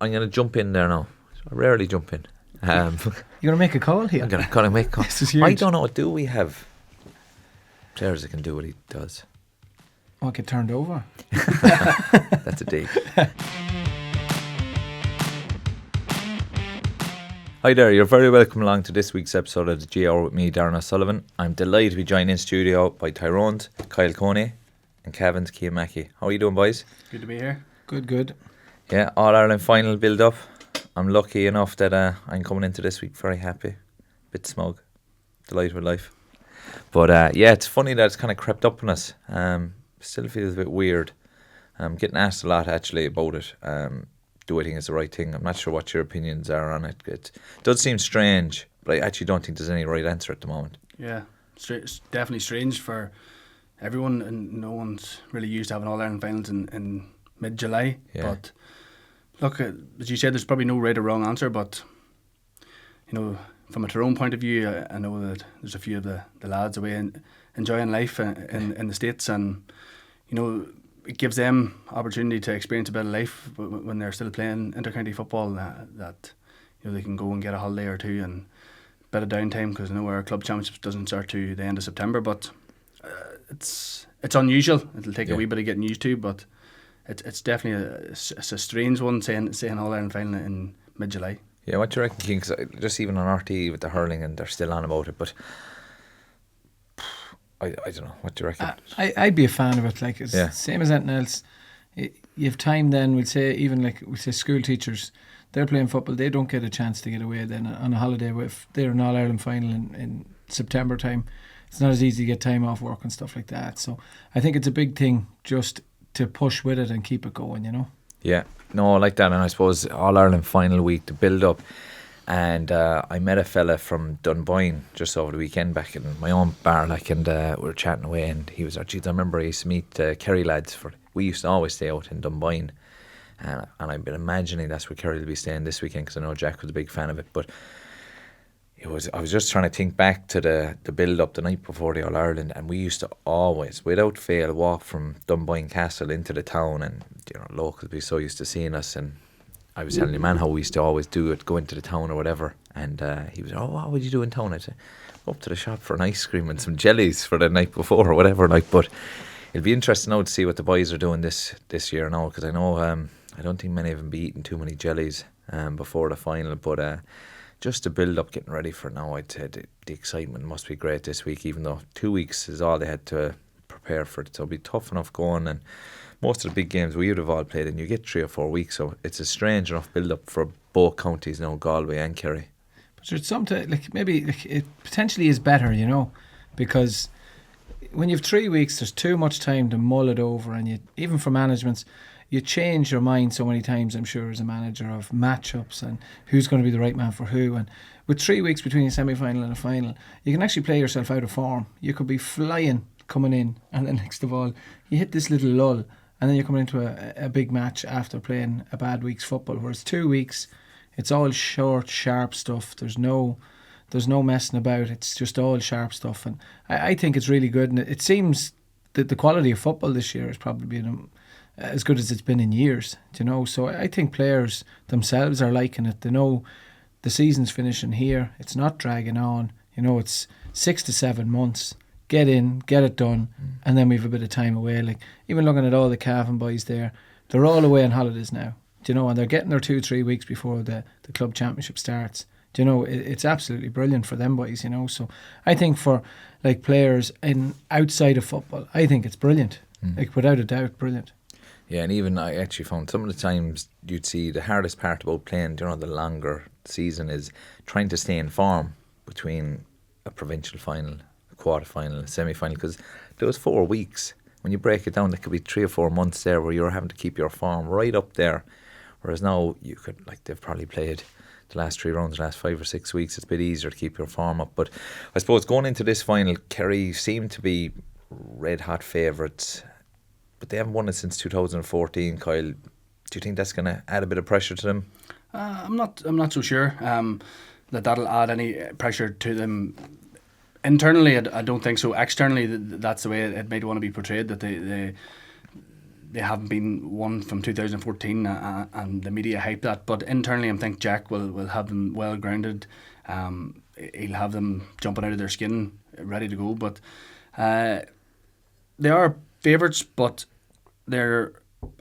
I'm going to jump in there now. I rarely jump in. You're going to make a call here? I'm going to make a call. This is huge. I don't know. Do we have players that can do what he does? Oh, get turned over. That's a dig. Hi there, you're very welcome along to this week's episode of the GR with me, Darran O'Sullivan. I'm delighted to be joined in studio by Tyrone's Kyle Coney and Kevin's Cian Mackey. How are you doing, boys? Good to be here. Good. Yeah, All-Ireland final build-up. I'm lucky enough that I'm coming into this week very happy. Bit smug. Delighted with life. But yeah, it's funny that it's kind of crept up on us. Still feels a bit weird. I'm getting asked a lot actually about it. Do I think it's the right thing? I'm not sure what your opinions are on it. It does seem strange, but I actually don't think there's any right answer at the moment. Yeah, it's definitely strange for everyone, and no one's really used to having All-Ireland finals in mid-July. Yeah. But look, as you said, there's probably no right or wrong answer, but you know, from a Tyrone point of view, I know that there's a few of the lads away and enjoying life in the States, and you know, it gives them opportunity to experience a bit of life when they're still playing inter-county football, that you know, they can go and get a holiday or two and a bit of downtime, because I know our club championship doesn't start to the end of September, but it's unusual. It'll take a wee bit of getting used to, but it's definitely a strange one saying All-Ireland final in mid-July. Yeah, what do you reckon, King? 'Cause just even on RTE with the hurling, and they're still on about it, but I don't know. What do you reckon? I'd be a fan of it. Like, it's same as anything else. You have time then, we'll say school teachers, they're playing football, they don't get a chance to get away then on a holiday. If they're an All-Ireland final in September time, it's not as easy to get time off work and stuff like that. So I think it's a big thing just to push with it and keep it going, you know? Yeah, no, I like that. And I suppose All-Ireland final week, to build up. And I met a fella from Dunboyne just over the weekend back in my own bar, like, and we were chatting away, and he was actually, I remember I used to meet Kerry Lads. We used to always stay out in Dunboyne, and I've been imagining that's where Kerry will be staying this weekend, because I know Jack was a big fan of it. But I was just trying to think back to the build up the night before the All-Ireland, and we used to always, without fail, walk from Dunboyne Castle into the town, and you know, locals would be so used to seeing us. And I was telling the man how we used to always do it, go into the town or whatever, and he was, what would you do in town? I'd say, up to the shop for an ice cream and some jellies for the night before or whatever. Like, but it'll be interesting now to see what the boys are doing this year now, because I know I don't think many of them be eating too many jellies before the final, but just to build up, getting ready for it now, I'd say the excitement must be great this week, even though 2 weeks is all they had to prepare for it, so it'll be tough enough going. And most of the big games we would have all played, and you get 3 or 4 weeks, so it's a strange enough build-up for both counties now, Galway and Kerry. But there's something, maybe it potentially is better, you know, because when you have 3 weeks, there's too much time to mull it over, and even for managements, you change your mind so many times, I'm sure, as a manager, of matchups and who's going to be the right man for who. And with 3 weeks between a semi-final and a final, you can actually play yourself out of form. You could be flying coming in, and then next of all, you hit this little lull, and then you're coming into a big match after playing a bad week's football. Whereas 2 weeks, it's all short, sharp stuff. There's no messing about. It's just all sharp stuff, and I think it's really good. And it seems that the quality of football this year has probably been as good as it's been in years. You know, so I think players themselves are liking it. They know the season's finishing here. It's not dragging on. You know, it's 6 to 7 months. Get in, get it done, and then we have a bit of time away. Like, even looking at all the Cavan boys there, they're all away on holidays now, do you know, and they're getting their 2-3 weeks before the club championship starts. Do you know, it's absolutely brilliant for them boys, you know. So I think for like players outside of football, I think it's brilliant, like without a doubt, brilliant. Yeah, and even I actually found some of the times you'd see the hardest part about playing, you know, the longer season is trying to stay in form between a provincial final, quarter-final, semi-final, because those 4 weeks, when you break it down, there could be 3 or 4 months there where you're having to keep your form right up there, whereas now you could, like, they've probably played the last 3 rounds, the last 5 or 6 weeks, it's a bit easier to keep your form up. But I suppose going into this final, Kerry seem to be red hot favourites, but they haven't won it since 2014. Kyle, do you think that's going to add a bit of pressure to them? I'm not so sure that'll add any pressure to them. Internally, I don't think so. Externally, that's the way it might want to be portrayed, that they haven't been one from 2014, and the media hype that. But internally, I think Jack will have them well grounded. He'll have them jumping out of their skin, ready to go. But they are favourites, but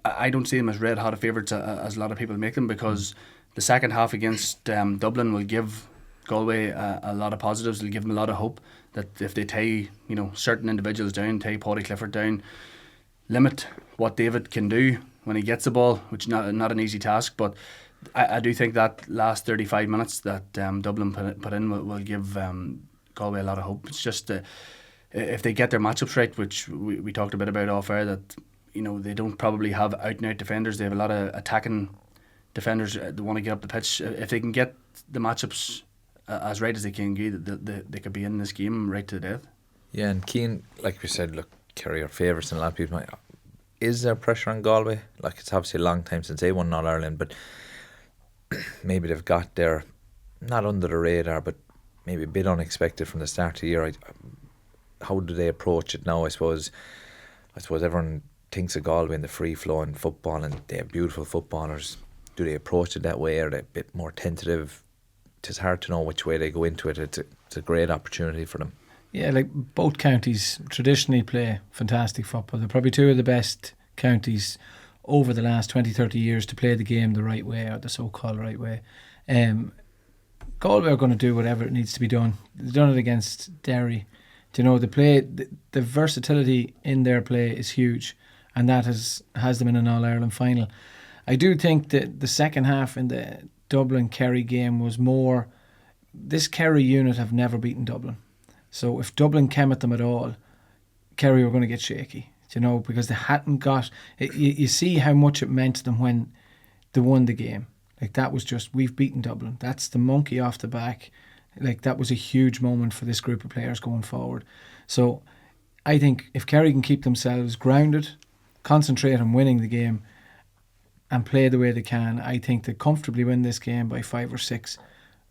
I don't see them as red hot favourites as a lot of people make them, because the second half against Dublin will give Galway a lot of positives. It'll give them a lot of hope that if they tie certain individuals down, tie Paddy Clifford down, limit what David can do when he gets the ball, which is not an easy task. But I do think that last 35 minutes that Dublin put in will give Galway a lot of hope. It's just if they get their matchups right, which we talked a bit about off air, that they don't probably have out and out defenders. They have a lot of attacking defenders that want to get up the pitch. If they can get the matchups as right as they can, they could be in this game right to the death. Yeah, and Cian, like we said, look, Kerry are favourites, and a lot of people might. Is there pressure on Galway? Like, it's obviously a long time since they won All Ireland, but maybe they've got there, not under the radar, but maybe a bit unexpected from the start of the year. How do they approach it now? I suppose everyone thinks of Galway in the free flowing football, and they have beautiful footballers. Do they approach it that way, or are they a bit more tentative? It's hard to know which way they go into it. It's a great opportunity for them. Yeah, like both counties traditionally play fantastic football. They're probably two of the best counties over the last 20, 30 years to play the game the right way, or the so-called right way. Galway are going to do whatever it needs to be done. They've done it against Derry. The versatility in their play is huge, and that has them in an All-Ireland final. I do think that the second half in the Dublin-Kerry game was more... This Kerry unit have never beaten Dublin. So if Dublin came at them at all, Kerry were going to get shaky, because they hadn't got... You see how much it meant to them when they won the game. Like, that was just, we've beaten Dublin. That's the monkey off the back. Like, that was a huge moment for this group of players going forward. So I think if Kerry can keep themselves grounded, concentrate on winning the game, and play the way they can, I think they comfortably win this game by 5 or 6.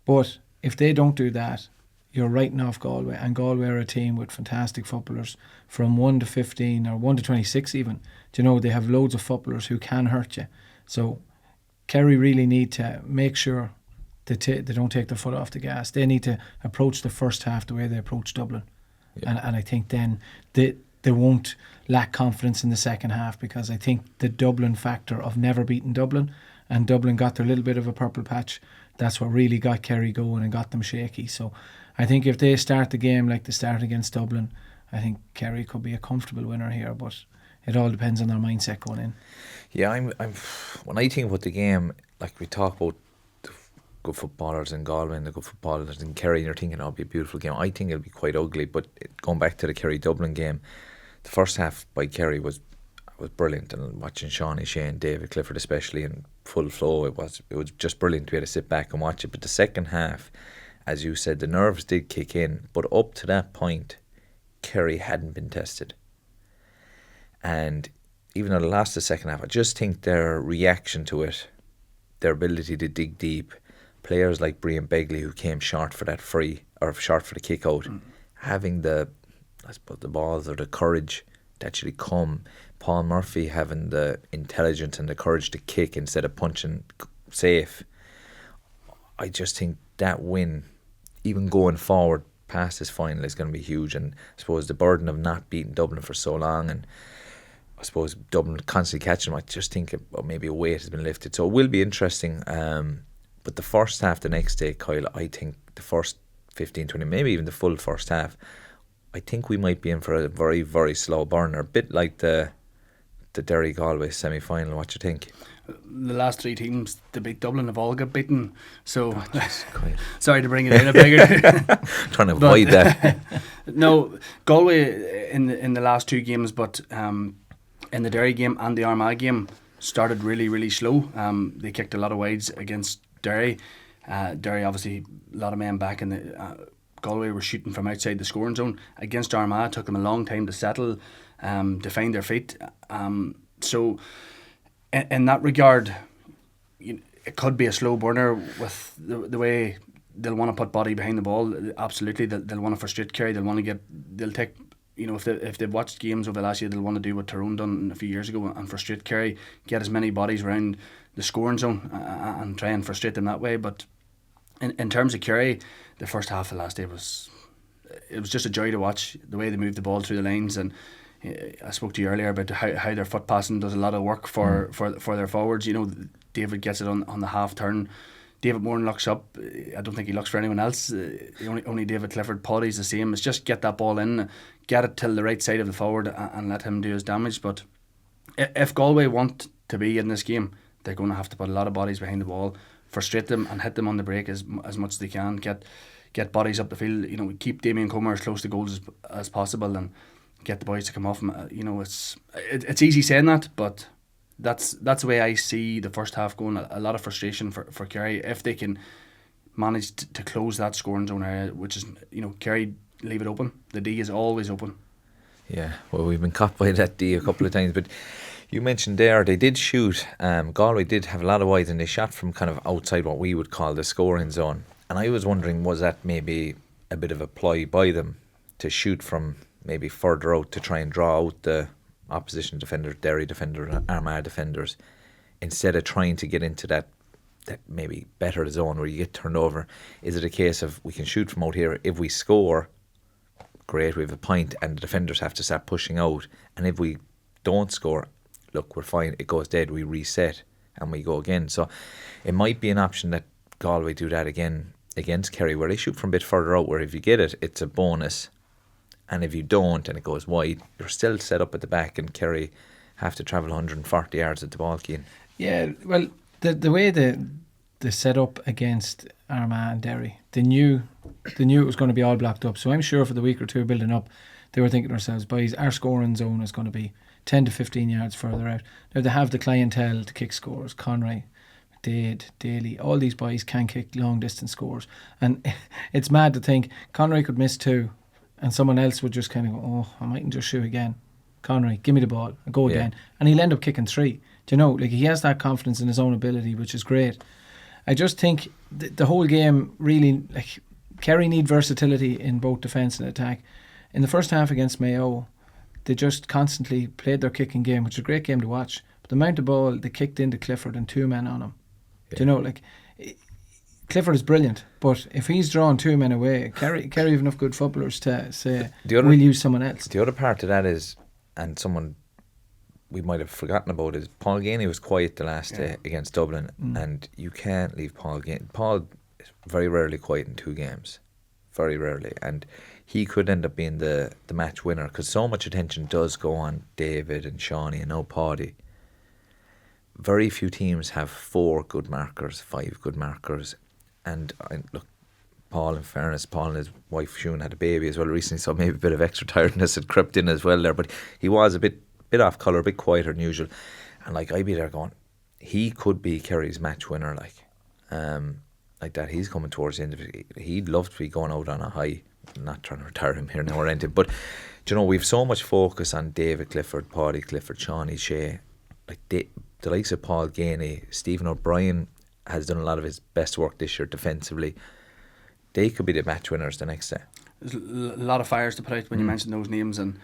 But if they don't do that, you're writing off Galway, and Galway are a team with fantastic footballers from 1 to 15 or 1 to 26 even. They have loads of footballers who can hurt you. So Kerry really need to make sure they don't take their foot off the gas. They need to approach the first half the way they approach Dublin. Yeah. And I think then they won't lack confidence in the second half, because I think the Dublin factor of never beating Dublin, and Dublin got their little bit of a purple patch, that's what really got Kerry going and got them shaky. So I think if they start the game like they started against Dublin, I think Kerry could be a comfortable winner here, but it all depends on their mindset going in. Yeah, I'm when I think about the game, like we talk about the good footballers in Galway and the good footballers in Kerry, and you're thinking it'll be a beautiful game. I think it'll be quite ugly, but going back to the Kerry-Dublin game, the first half by Kerry was brilliant, and watching Sean, Shane, David Clifford especially in full flow, it was just brilliant to be able to sit back and watch it. But the second half, as you said, the nerves did kick in, but up to that point Kerry hadn't been tested, and even though they lost the second half, I just think their reaction to it, their ability to dig deep, players like Brian Begley, who came short for that free, or short for the kick out, having the balls or the courage to actually come, Paul Murphy having the intelligence and the courage to kick instead of punching safe. I just think that win, even going forward past this final, is going to be huge. And I suppose the burden of not beating Dublin for so long, and I suppose Dublin constantly catching them, I just think maybe a weight has been lifted. So it will be interesting. But the first half the next day, Kyle, I think the first 15, 20, maybe even the full first half, I think we might be in for a very, very slow burner, a bit like the Derry-Galway semi-final. What do you think? The last 3 teams to beat Dublin have all got beaten, so sorry to bring it in a bigger trying to avoid that. No, Galway in the last 2 games, but in the Derry game and the Armagh game, started really, really slow. They kicked a lot of wides against Derry. Derry obviously a lot of men back in the Galway were shooting from outside the scoring zone. Against Armagh, it took them a long time to settle, to find their feet. So in that regard, it could be a slow burner with the way they'll want to put body behind the ball. Absolutely, they'll want to frustrate Kerry. They'll take if they've watched games over the last year, they'll want to do what Tyrone done a few years ago and frustrate Kerry, get as many bodies around the scoring zone and try and frustrate them that way. But in terms of Kerry, the first half of last day was just a joy to watch, the way they moved the ball through the lines. And I spoke to you earlier about how their foot passing does a lot of work for their forwards. David gets it on the half turn. David Moore looks up. I don't think he looks for anyone else. Only David Clifford. Paddy's the same. It's just get that ball in, get it till the right side of the forward and let him do his damage. But if Galway want to be in this game, they're going to have to put a lot of bodies behind the ball, frustrate them and hit them on the break as much as they can. Get bodies up the field. Keep Damien Comer as close to goals as possible and get the boys to come off him. It's easy saying that, but that's the way I see the first half going. A lot of frustration for Kerry if they can manage to close that scoring zone area, which is, Kerry leave it open. The D is always open. Yeah, well, we've been caught by that D a couple of times, but you mentioned there they did shoot. Galway did have a lot of wides and they shot from kind of outside what we would call the scoring zone. And I was wondering, was that maybe a bit of a ploy by them to shoot from maybe further out to try and draw out the opposition defender, Derry defender, Armagh defenders, instead of trying to get into that maybe better zone where you get turned over? Is it a case of we can shoot from out here, if we score, great, we have a point, and the defenders have to start pushing out, and if we don't score, look, we're fine, it goes dead, we reset and we go again? So it might be an option that Galway do that again against Kerry, where they shoot from a bit further out, where if you get it, it's a bonus, and if you don't and it goes wide, you're still set up at the back, and Kerry have to travel 140 yards at the ball, Cian. Yeah, well, the way they set up against Armagh and Derry, they knew it was going to be all blocked up. So I'm sure for the week or two building up, they were thinking to themselves, boys, our scoring zone is going to be 10 to 15 yards further out. Now they have the clientele to kick scores. Coney, Dade, Daly, all these boys can kick long distance scores, and it's mad to think Coney could miss two and someone else would just kind of go, oh, I mightn't just shoot again. Coney, give me the ball, I'll go again. And he'll end up kicking three. Do you know, he has that confidence in his own ability, which is great. I just think the whole game really, Kerry need versatility in both defence and attack. In the first half against Mayo, they just constantly played their kicking game, which is a great game to watch. But the amount of ball they kicked into Clifford and two men on him. Yeah. Do you know, Clifford is brilliant, but if he's drawing two men away, Kerry have enough good footballers to say, we'll use someone else. The other part of that is, and someone we might have forgotten about, is Paul Ganey was quiet the last day against Dublin, and you can't leave Paul Ganey. Paul is very rarely quiet in two games, very rarely, and he could end up being the match winner, because so much attention does go on David and Shawnee and now Paddy. Very few teams have 4 good markers, 5 good markers, and look, Paul, in fairness, Paul and his wife Cian had a baby as well recently, so maybe a bit of extra tiredness had crept in as well there, but he was a bit off colour, a bit quieter than usual, and I'd be there going, he could be Kerry's match winner, like that. He's coming towards the end of it. He'd love to be going out on a high. I'm not trying to retire him here now or anything, but we've so much focus on David Clifford, Paddy Clifford, Shawnee Shea, the likes of Paul Ganey, Stephen O'Brien has done a lot of his best work this year defensively. They could be the match winners the next day. There's a lot of fires to put out when you mention those names, and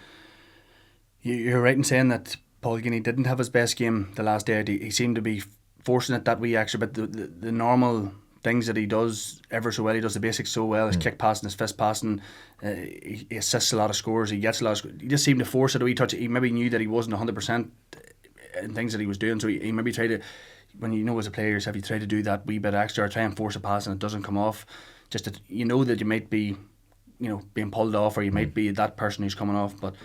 you're right in saying that Paul Ganey didn't have his best game the last day. He seemed to be forcing it that wee extra bit. The normal things that he does ever so well, he does the basics so well, his kick passing, his fist passing, he assists a lot of scores, he gets a lot of scores. He just seemed to force it a wee touch. He maybe knew that he wasn't 100% in things that he was doing, so he maybe tried to, when you know as a player yourself, you try to do that wee bit extra, or try and force a pass and it doesn't come off, just that you know that you might be being pulled off, or you might be that person who's coming off. But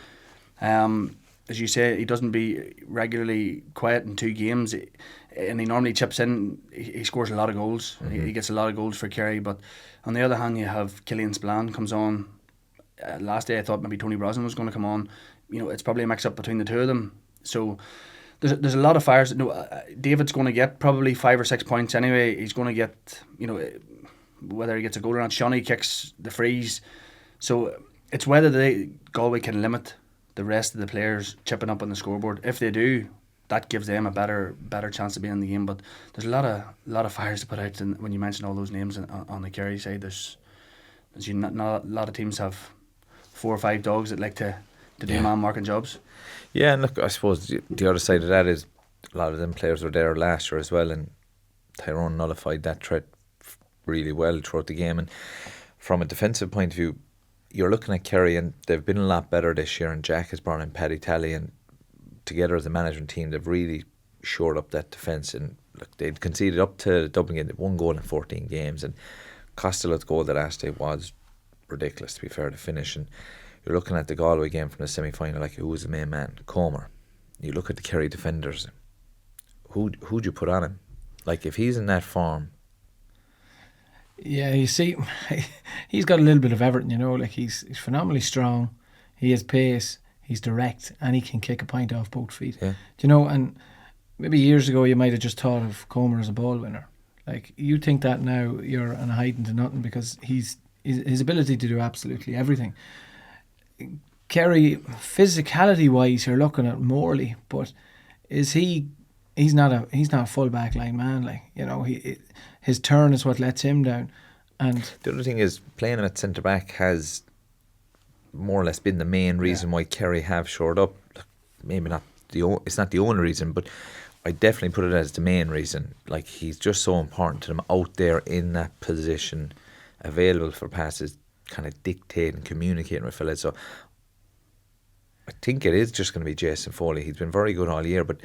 as you say, he doesn't be regularly quiet in 2 games, and he normally chips in. He scores a lot of goals. He gets a lot of goals for Kerry. But on the other hand, you have Killian Spillane comes on. Last day I thought maybe Tony Brosnan was going to come on. It's probably a mix up between the two of them. So there's a lot of fires. David's going to get probably 5 or 6 points anyway. He's going to get, whether he gets a goal or not. Shawnee kicks the frees. So it's whether Galway can limit the rest of the players chipping up on the scoreboard. If they do, that gives them a better chance of being in the game. But there's a lot of fires to put out. And when you mention all those names on the Kerry side, there's not a lot of teams have 4 or 5 dogs that like to to do man marking jobs. Yeah, and look, I suppose the other side of that is a lot of them players were there last year as well, and Tyrone nullified that threat really well throughout the game. And from a defensive point of view, you're looking at Kerry, and they've been a lot better this year, and Jack has brought in Paddy Talley, and together as a management team they've really shored up that defence. And look, they'd conceded up to the Dublin game, they 1 goal in 14 games, and Costello's goal the last day was ridiculous, to be fair, to finish. And you're looking at the Galway game from the semi-final, like, who was the main man? Comer. You look at the Kerry defenders, who'd you put on him? Like, if he's in that form. Yeah, you see, he's got a little bit of everything, you know. Like, he's phenomenally strong, he has pace, he's direct, and he can kick a pint off both feet. Yeah. Do you know, and maybe years ago you might have just thought of Comer as a ball winner. Like, you think that now, you're on a hiding to nothing, because his ability to do absolutely everything. Kerry, physicality wise, you're looking at Morley, but is he's not a full back line man, like, you know. His turn is what lets him down. And the other thing is, playing him at centre back has more or less been the main reason why Kerry have shored up. Maybe not it's not the only reason, but I definitely put it as the main reason. Like, he's just so important to them out there in that position, available for passes, kind of dictating, communicating with fellas. So I think it is just going to be Jason Foley. He's been very good all year, but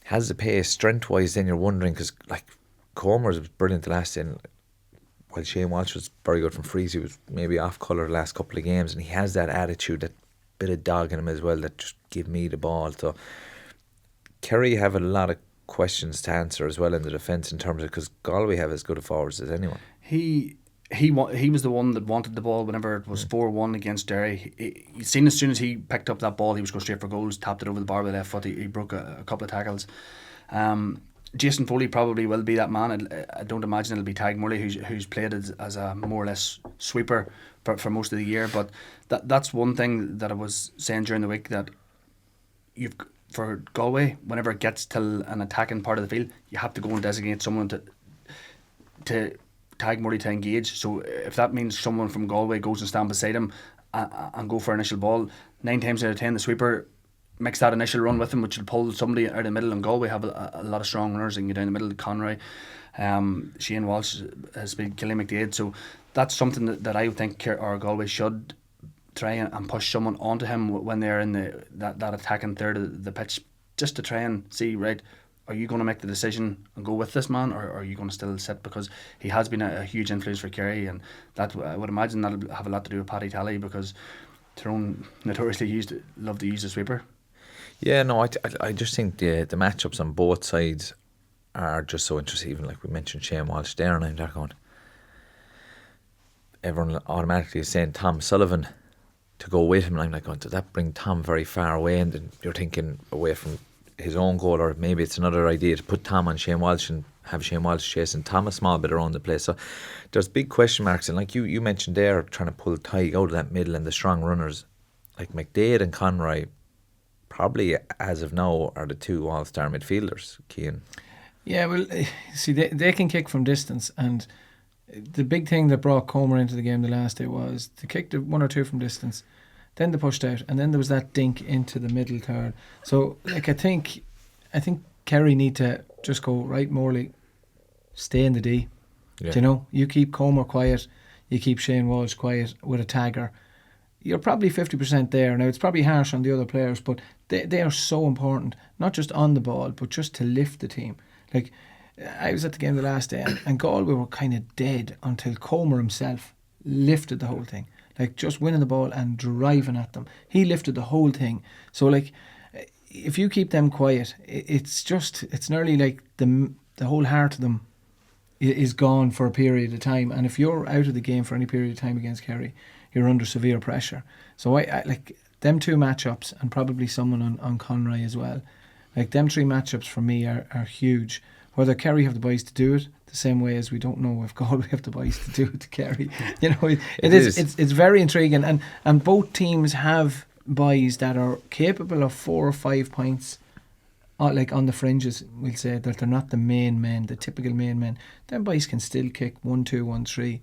has the pace, strength wise, then you're wondering, because like Comer was brilliant the last day, while Shane Walsh was very good from frees. He was maybe off colour the last couple of games, and he has that attitude, that bit of dog in him as well, that just give me the ball. So Kerry have a lot of questions to answer as well in the defence, in terms of, because Galway have as good a forwards as anyone. He was the one that wanted the ball whenever it was 4-1 against Derry. He seen as soon as he picked up that ball, he was going straight for goals, tapped it over the bar with the left foot. He broke a couple of tackles. Jason Foley probably will be that man. I don't imagine it'll be Tadhg Morley, who's played as a more or less sweeper for most of the year. But that's one thing that I was saying during the week, that for Galway, whenever it gets to an attacking part of the field, you have to go and designate someone to Tadhg Morley to engage. So if that means someone from Galway goes and stand beside him and go for initial ball, 9 times out of 10 the sweeper makes that initial run with him, which will pull somebody out of the middle. And Galway have a lot of strong runners and get down the middle. Conroy, Cian Walsh has been killing McDade. So that's something that I think Galway should try and push someone onto him when they're in that attacking third of the pitch, just to try and see, right, are you going to make the decision and go with this man, or are you going to still sit? Because he has been a huge influence for Kerry, and that, I would imagine, that'll have a lot to do with Paddy Talley, because Tyrone notoriously love to use the sweeper. Yeah, no, I just think the matchups on both sides are just so interesting. Even like we mentioned Shane Walsh there, and I'm there going, everyone automatically is saying Tom Sullivan to go with him, and I'm like going, does that bring Tom very far away? And then you're thinking away from his own goal, or maybe it's another idea to put Tom on Shane Walsh and have Shane Walsh chasing Tom a small bit around the place. So there's big question marks, and like you mentioned there, trying to pull Tadhg out of that middle, and the strong runners like McDade and Conroy probably as of now are the 2 all-star midfielders, Cian. Yeah, well, see, they can kick from distance, and the big thing that brought Comer into the game the last day was to kick the 1 or 2 from distance, then they pushed out, and then there was that dink into the middle third. So, like, I think Kerry need to just go, right, Morley, stay in the D. Yeah. Do you know, you keep Comer quiet, you keep Shane Walsh quiet with a tagger. You're probably 50% there. Now, it's probably harsh on the other players, but they are so important, not just on the ball, but just to lift the team. Like, I was at the game the last day, and Galway were kind of dead until Comer himself lifted the whole thing. Like, just winning the ball and driving at them. He lifted the whole thing. So, like, if you keep them quiet, it's nearly like the whole heart of them is gone for a period of time. And if you're out of the game for any period of time against Kerry, you're under severe pressure. So I like them 2 matchups, and probably someone on Conroy as well. Like, them 3 matchups for me are huge. Whether Kerry have the boys to do it, the same way as we don't know if Galway have the boys to do it to Kerry. You know, it's very intriguing, and both teams have boys that are capable of 4 or 5 points, like on the fringes. We'll say that they're not the main men, the typical main men. Them boys can still kick 1-2, 1-3.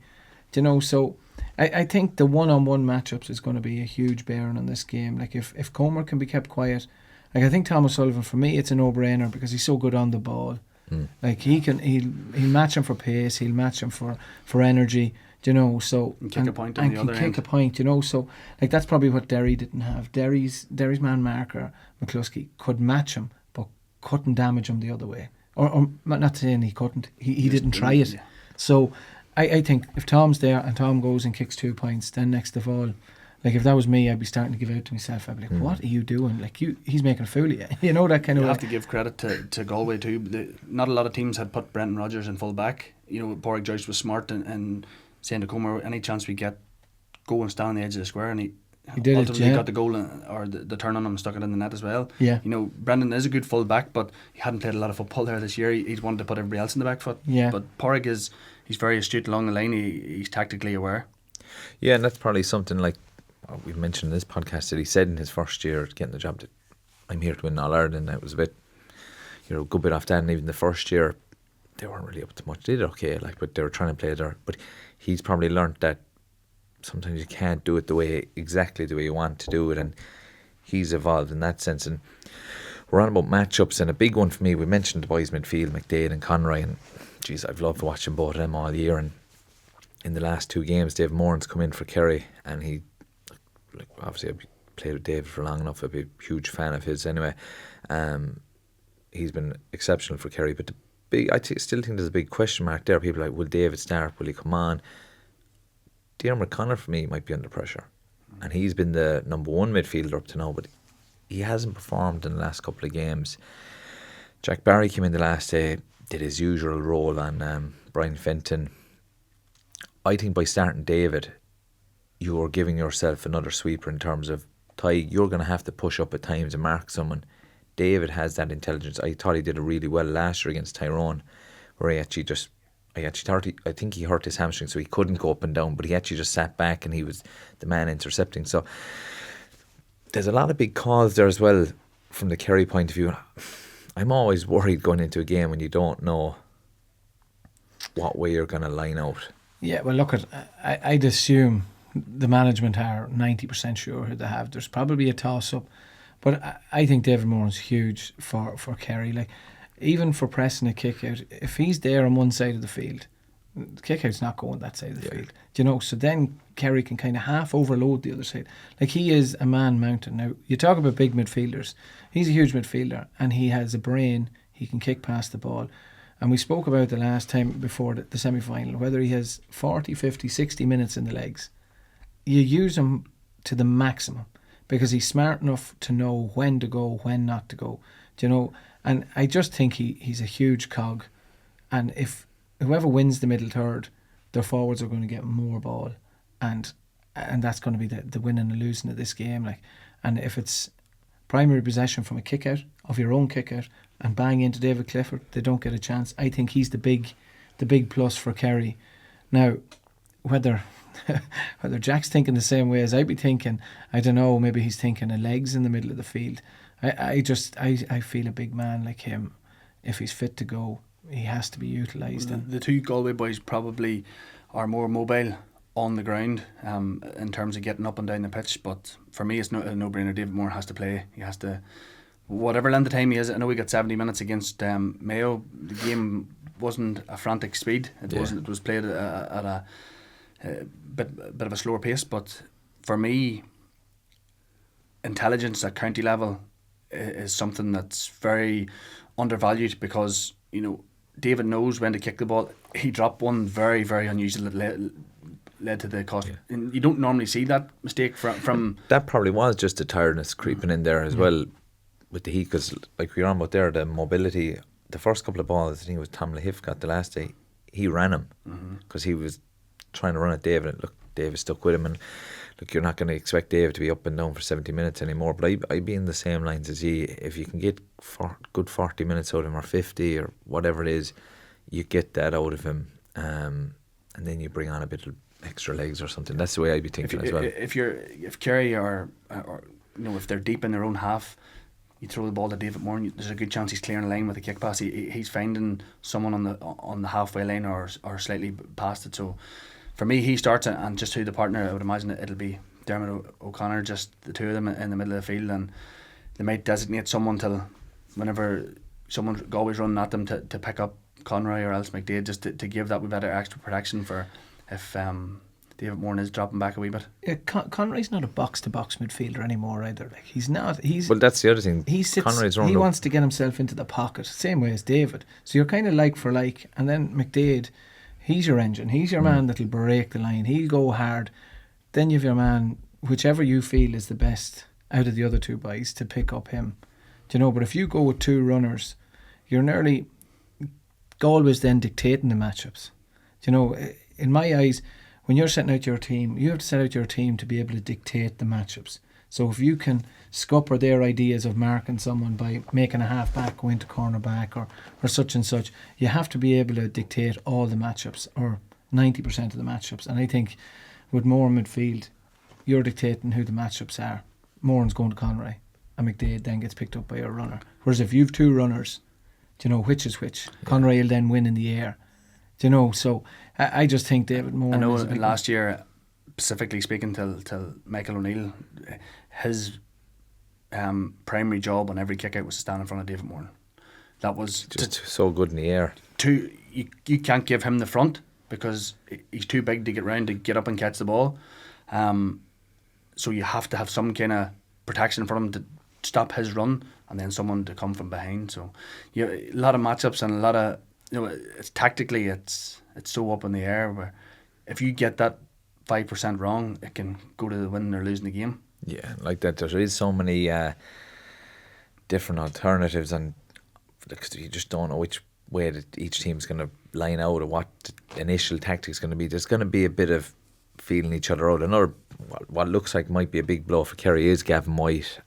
You know, so I think the one-on-one matchups is going to be a huge bearing on this game. Like if Comer can be kept quiet, like I think Thomas Sullivan, for me, it's a no-brainer because he's so good on the ball. Like he'll match him for pace, he'll match him for energy, you know. So and kick a point on the other end. Kick a point, you know. So like that's probably what Derry didn't have. Derry's man marker McCluskey could match him, but couldn't damage him the other way. Or not saying he couldn't. He didn't try it. Yeah. So I think if Tom's there and Tom goes and kicks 2 points, then next of all, like if that was me, I'd be starting to give out to myself. I'd be like, what are you doing? Like he's making a fool of you. You know, that kind of You way. have to give credit to Galway too. Not a lot of teams had put Brendan Rodgers in full back. You know, Porrick Joyce was smart and saying to Comer, any chance we get, go and stand on the edge of the square, and he did ultimately it, got the goal or the turn on him and stuck it in the net as well. Yeah. You know, Brendan is a good full back, but he hadn't played a lot of football there this year. He's wanted to put everybody else in the back foot. Yeah. But Porrick he's very astute along the line. He's tactically aware. Yeah, and that's probably something like we've mentioned in this podcast that he said in his first year getting the job that I'm here to win All Ireland, and it was a bit, you know, a good bit off that. And even the first year they weren't really up to much. They did okay, like, but they were trying to play there. But he's probably learnt that sometimes you can't do it exactly the way you want to do it, and he's evolved in that sense. And we're on about matchups, and a big one for me, we mentioned the boys midfield, McDade and Conroy, and geez, I've loved watching both of them all year. And in the last 2 games, Dave Moran's come in for Kerry, and he, like, obviously I've played with David for long enough, I'd be a huge fan of his anyway. He's been exceptional for Kerry, but still think there's a big question mark there. People are like, will David start? Will he come on? Diarmuid Connor for me might be under pressure, and he's been the number 1 midfielder up to now, but he hasn't performed in the last couple of games. Jack Barry came in the last day, did his usual role on Brian Fenton. I think by starting David, you're giving yourself another sweeper in terms of you're going to have to push up at times and mark someone. David has that intelligence. I thought he did it really well last year against Tyrone, where I think he hurt his hamstring, so he couldn't go up and down, but he actually just sat back and he was the man intercepting. So there's a lot of big calls there as well from the Kerry point of view. I'm always worried going into a game when you don't know what way you're going to line out. Yeah, well, look, I'd assume the management are 90% sure who they have. There's probably a toss-up, but I think David Moran's huge for Kerry. Like, even for pressing a kick out, if he's there on one side of the field, the kick out's not going that side of the field. Do you know? So then Kerry can kind of half overload the other side. Like, he is a man mountain. Now, you talk about big midfielders. He's a huge midfielder, and he has a brain. He can kick past the ball. And we spoke about the last time before the semi-final, whether he has 40, 50, 60 minutes in the legs. You use him to the maximum because he's smart enough to know when to go, when not to go. Do you know? And I just think he's a huge cog. And if whoever wins the middle third, their forwards are going to get more ball. And that's going to be the winning and losing of this game. Like, and if it's primary possession from a kick out, of your own kick out, and bang into David Clifford, they don't get a chance. I think he's the big plus for Kerry. Now, whether Jack's thinking the same way as I'd be thinking, I don't know, maybe he's thinking of legs in the middle of the field. I feel a big man like him, if he's fit to go, he has to be utilised. The 2 Galway boys probably are more mobile on the ground in terms of getting up and down the pitch, but for me it's a no-brainer. David Moran has to play. He has to, whatever length of time he is. I know we got 70 minutes against Mayo. The game wasn't a frantic speed. It was played at a bit of a slower pace, but for me, intelligence at county level is something that's very undervalued, because, you know, David knows when to kick the ball. He dropped one very, very unusual that led to the cost. And you don't normally see that mistake from that probably was just the tiredness creeping in there as well with the heat, because like we were on about there, the mobility, the first couple of balls, I think it was Tom Lahiff got the last day, he ran him because he was trying to run at David, and look, David stuck with him, and look, you're not going to expect David to be up and down for 70 minutes anymore, but I'd be in the same lines as you. If you can get good 40 minutes out of him, or 50 or whatever it is, you get that out of him, and then you bring on a bit of extra legs or something. That's the way I'd be thinking as well. If Kerry or you know, if they're deep in their own half, you throw the ball to David Moran, there's a good chance he's clearing a line with a kick pass. He's finding someone on the halfway line or slightly past it. So for me, he starts it, and just who the partner, I would imagine it'll be Dermot O'Connor, just the two of them in the middle of the field, and they might designate someone till whenever someone's always running at them to pick up Conroy or else McDade, just to give that wee bit of extra protection for if David Moran is dropping back a wee bit. Yeah, Conroy's not a box-to-box midfielder anymore either. Like, he's not. Well, that's the other thing. He wants to get himself into the pocket, same way as David. So you're kind of like for like. And then McDade, he's your engine. He's your man that'll break the line. He'll go hard. Then you've your man, whichever you feel is the best out of the other two boys, to pick up him. Do you know? But if you go with two runners, you're nearly Galway's then dictating the matchups. Do you know? In my eyes, when you're setting out your team, you have to set out your team to be able to dictate the matchups. So if you can scupper their ideas of marking someone by making a half back go into corner back or such and such, you have to be able to dictate all the matchups, or 90% of the matchups. And I think with Moran midfield, you're dictating who the matchups are. Moran's going to Conroy, and McDade then gets picked up by a runner. Whereas if you've two runners, do you know which is which? Yeah. Conroy will then win in the air. Do you know? So I just think David Moran. I know last year, specifically speaking to Michael O'Neill, his primary job on every kick out was to stand in front of David Moran. That was just so good in the air. You can't give him the front because he's too big to get round to get up and catch the ball. So you have to have some kind of protection for him to stop his run, and then someone to come from behind. So a lot of matchups and a lot of, it's tactically it's so up in the air, where if you get that 5% wrong, it can go to the winning or losing the game. Yeah, like that. There is so many different alternatives, and you just don't know which way that each team's going to line out or what the initial tactic's going to be. There's going to be a bit of feeling each other out. Another what looks like might be a big blow for Kerry is Gavin White.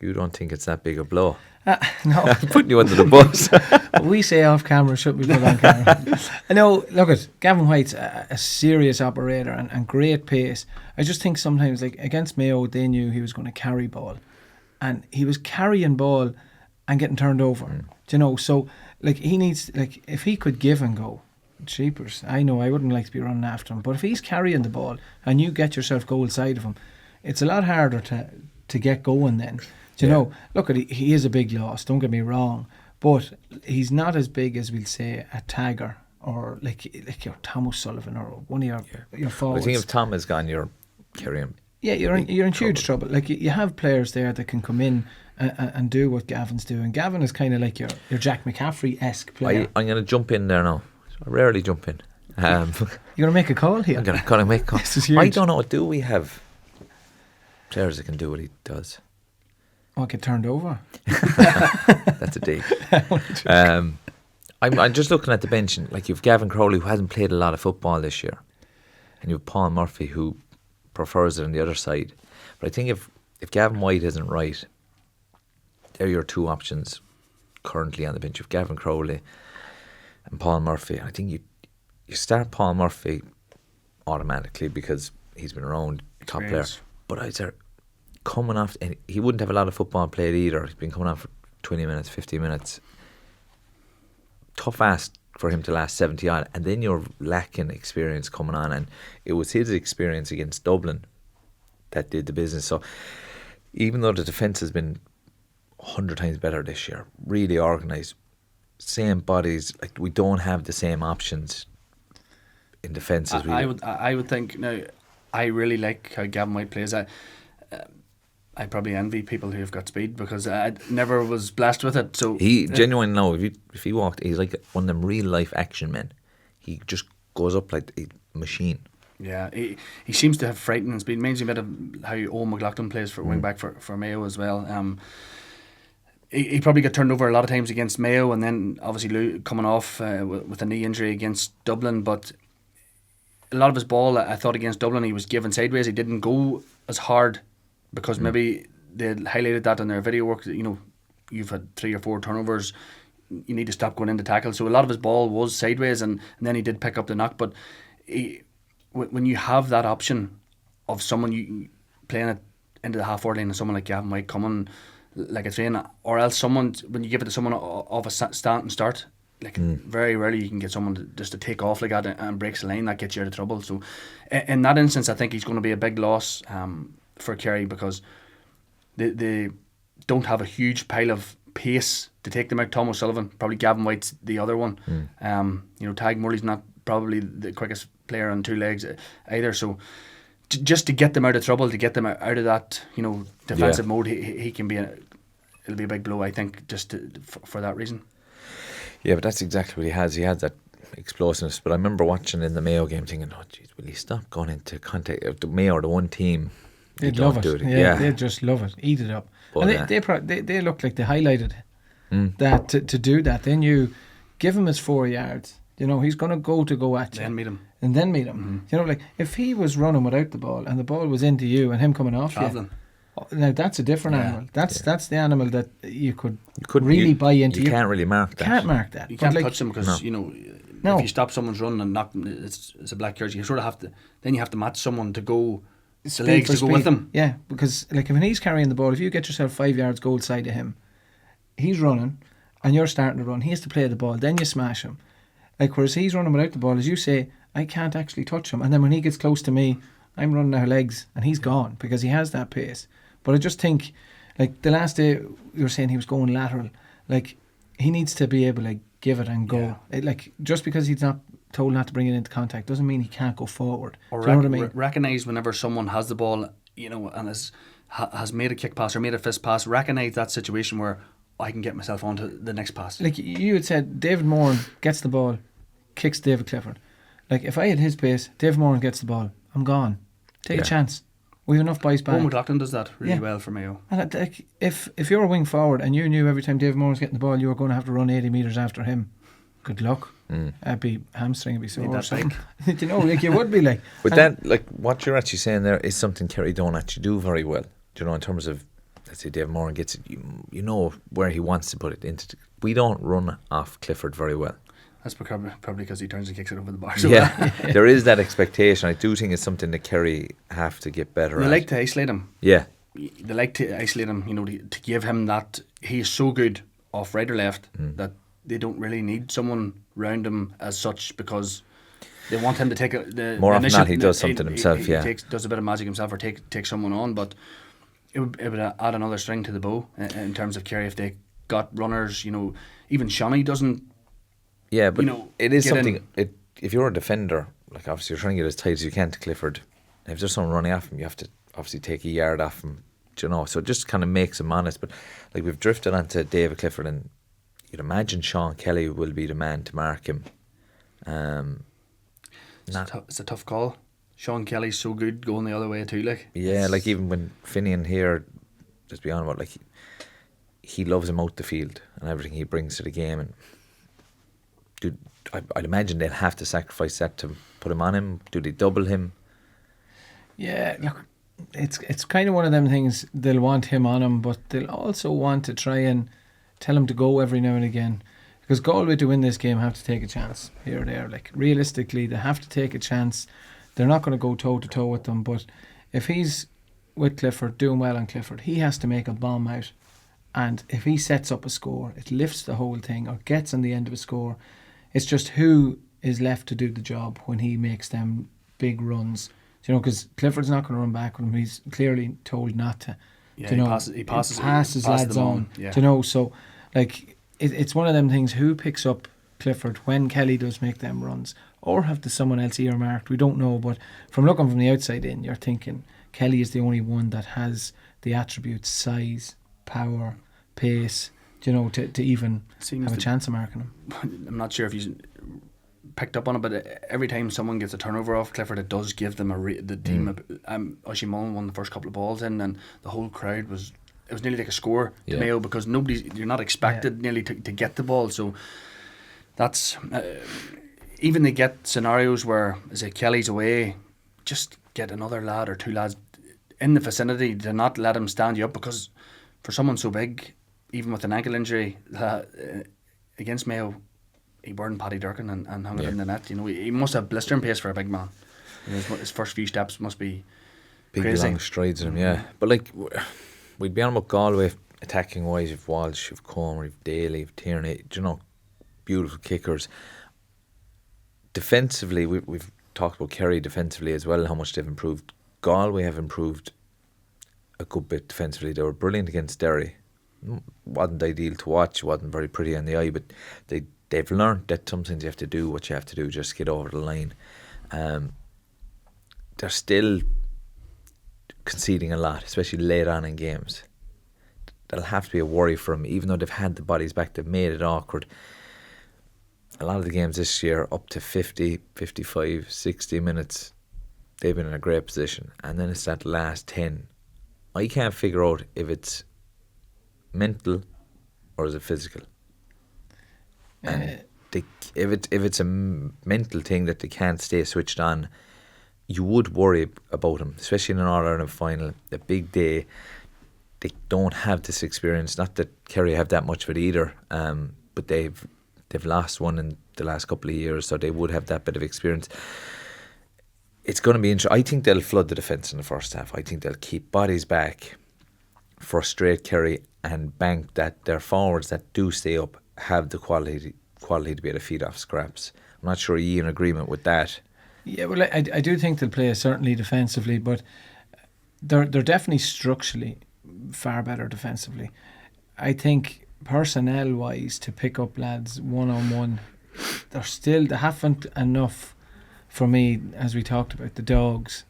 You don't think it's that big a blow? No. I'm putting you under the bus. We say off camera, shouldn't we put on camera? No, look at Gavin White's a serious operator and great pace. I just think sometimes, like against Mayo, they knew he was going to carry ball, and he was carrying ball and getting turned over. Do you know? So like he needs, like if he could give and go, cheapers. I know I wouldn't like to be running after him, but if he's carrying the ball and you get yourself goal side of him, it's a lot harder to get going then. Do you know? Look, he is a big loss, don't get me wrong, but he's not as big as we'll say a Tagger or like your Tom O'Sullivan or one of your forwards. I think if Tom is gone, you're carrying. Yeah, you're in huge trouble. Like you have players there that can come in and do what Gavin's doing. Gavin is kind of like your Jack McCaffrey-esque player. I'm going to jump in there now. I rarely jump in. You're going to make a call here? I'm going to make a call. This is huge. I don't know. Do we have players that can do what he does? Oh, get turned over. That's a dig. I'm just looking at the bench, and like you've Gavin Crowley, who hasn't played a lot of football this year, and you've Paul Murphy, who prefers it on the other side. But I think if Gavin White isn't right, they're your two options currently on the bench. You've Gavin Crowley and Paul Murphy. I think you start Paul Murphy automatically because he's been around, top player. But I'd say coming off, and he wouldn't have a lot of football played either. He's been coming on for 20 minutes, 15 minutes. Tough ask for him to last 70 odd, and then you're lacking experience coming on, and it was his experience against Dublin that did the business. So even though the defence has been 100 times better this year, really organised, same bodies, like we don't have the same options in defence as we do. I would think now. I really like how Gavin White plays. I probably envy people who have got speed because I never was blessed with it. So he genuinely, no, if he walked, he's like one of them real life action men. He just goes up like a machine. Yeah, he seems to have frightening speed. Reminds me a bit of how Owen McLaughlin plays for wing back for Mayo as well. He probably got turned over a lot of times against Mayo, and then obviously coming off with a knee injury against Dublin. But a lot of his ball, I thought against Dublin, he was given sideways. He didn't go as hard because maybe they highlighted that in their video work. You know, you've had 3 or 4 turnovers. You need to stop going into tackle. So a lot of his ball was sideways, and then he did pick up the knock. But when you have that option of someone you playing it into the half-forward line and someone like Gavin White coming like a train, or else someone, when you give it to someone off a stand and start, like very rarely you can get someone just to take off like that and breaks the line. That gets you out of trouble. So in that instance, I think he's going to be a big loss for Kerry, because they don't have a huge pile of pace to take them out. Tom O'Sullivan, probably Gavin White's the other one. Tadhg Morley's not probably the quickest player on two legs either. So just to get them out of trouble, to get them out of that defensive mode, he can be it'll be a big blow, I think, just for that reason. Yeah, but that's exactly what he has. He has that explosiveness. But I remember watching in the Mayo game thinking, oh, geez, will he stop going into contact? If the Mayo are the one team, they'd love it. Yeah, they'd just love it. Eat it up. But and they look like they highlighted that to do that. Then you give him his 4 yards. He's going to go at you. Then meet him. And then meet him. Like if he was running without the ball and the ball was into you and him coming off you, now that's a different animal. That's the animal that you could really buy into. You can't really mark that. Can't mark that. You can't touch them because if you stop someone's run and knock them, it's a black jersey. You sort of have to. Then you have to match someone to go. The legs to go with him. Yeah, because like when he's carrying the ball, if you get yourself 5 yards goal side of him, he's running, and you're starting to run. He has to play the ball. Then you smash him. Like whereas he's running without the ball, as you say, I can't actually touch him. And then when he gets close to me, I'm running out of legs, and he's gone because he has that pace. But I just think, like the last day you were saying he was going lateral, like he needs to be able to give it and go. Like just because he's not told not to bring it into contact doesn't mean he can't go forward. Or do you know what I mean? Recognise whenever someone has the ball, and has made a kick pass or made a fist pass. Recognise that situation where I can get myself onto the next pass. Like you had said, David Moran gets the ball, kicks David Clifford. Like if I had his pace, David Moran gets the ball, I'm gone. Take a chance. We have enough boys back. Owen McLaughlin does that really well for Mayo. And like, if you're a wing forward and you knew every time David Moore was getting the ball you were going to have to run 80 metres after him, good luck. I'd be hamstring would be sore or something. Like you would be like. But that, like what you're actually saying there is something Kerry don't actually do very well. In terms of, let's say David Moran gets it, you know where he wants to put it into. We don't run off Clifford very well. That's probably because he turns and kicks it over the bar. There is that expectation. I do think it's something that Kerry have to get better at. They like to isolate him. Yeah. They like to isolate him, to give him that. He's so good off right or left that they don't really need someone round him as such, because they want him to take more often than not, he does something himself. He does a bit of magic himself, or take someone on. But it would add another string to the bow in terms of Kerry if they got runners. Even Shawnee doesn't. Yeah, but it is something. If you're a defender, like obviously you're trying to get as tight as you can to Clifford. If there's someone running off him, you have to obviously take a yard off him. So it just kind of makes him honest. But like we've drifted onto David Clifford, and you'd imagine Sean Kelly will be the man to mark him. It's a tough call. Sean Kelly's so good going the other way too. Like even when Finian here, just be honest about, like he loves him out the field and everything he brings to the game, and. I'd imagine they'll have to sacrifice that to put him on him. Do they double him? Yeah, look, it's kind of one of them things. They'll want him on him, but they'll also want to try and tell him to go every now and again. Because Galway, to win this game, have to take a chance here or there. Like realistically, they have to take a chance. They're not going to go toe to toe with them, but if he's with Clifford, doing well on Clifford, he has to make a bomb out. And if he sets up a score, it lifts the whole thing, or gets on the end of a score. It's just who is left to do the job when he makes them big runs. Because Clifford's not going to run back with him. He's clearly told not to. Yeah, he passes lads on. Yeah. So like it's one of them things. Who picks up Clifford when Kelly does make them runs, or have someone else earmarked? We don't know. But from looking from the outside in, you're thinking Kelly is the only one that has the attributes: size, power, pace. To even have a chance of marking him. I'm not sure if he's picked up on it, but every time someone gets a turnover off Clifford, it does give them the team. Oisin Mullen won the first couple of balls in, and the whole crowd was nearly like a score to Mayo, because you're not expected nearly to get the ball. So that's even they get scenarios where, as Kelly's away, just get another lad or two lads in the vicinity to not let him stand you up, because for someone so big, even with an ankle injury, against Mayo, he burned Paddy Durkin and hung it in the net. He must have blistering pace for a big man. His first few steps must be big, crazy. long strides in him. Yeah, but like we'd be on about Galway attacking wise. You've Walsh, you've Coney, you've Daly, you've Tierney. beautiful kickers. Defensively, we've talked about Kerry defensively as well, how much they've improved. Galway have improved a good bit defensively. They were brilliant against Derry. Wasn't ideal to watch, wasn't very pretty on the eye, but they've learned that sometimes you have to do what you have to do just to get over the line. They're still conceding a lot, especially late on in games. That'll have to be a worry for them, even though they've had the bodies back, they've made it awkward. A lot of the games this year, up to 50, 55, 60 minutes, they've been in a great position. And then it's that last 10. I can't figure out if it's mental or is it physical. And if it's a mental thing that they can't stay switched on, you would worry about them, especially in an All-Ireland final, a big day. They don't have this experience. Not that Kerry have that much of it either, but they've lost one in the last couple of years, so they would have that bit of experience. It's going to be interesting. I think they'll flood the defence in the first half. I think they'll keep bodies back, frustrate Kerry, and bank that their forwards that do stay up have the quality to be able to feed off scraps. I'm not sure you're in agreement with that. Yeah, well, I do think they'll play certainly defensively, but they're definitely structurally far better defensively. I think personnel-wise, to pick up lads one-on-one, they haven't enough for me, as we talked about, the dogs.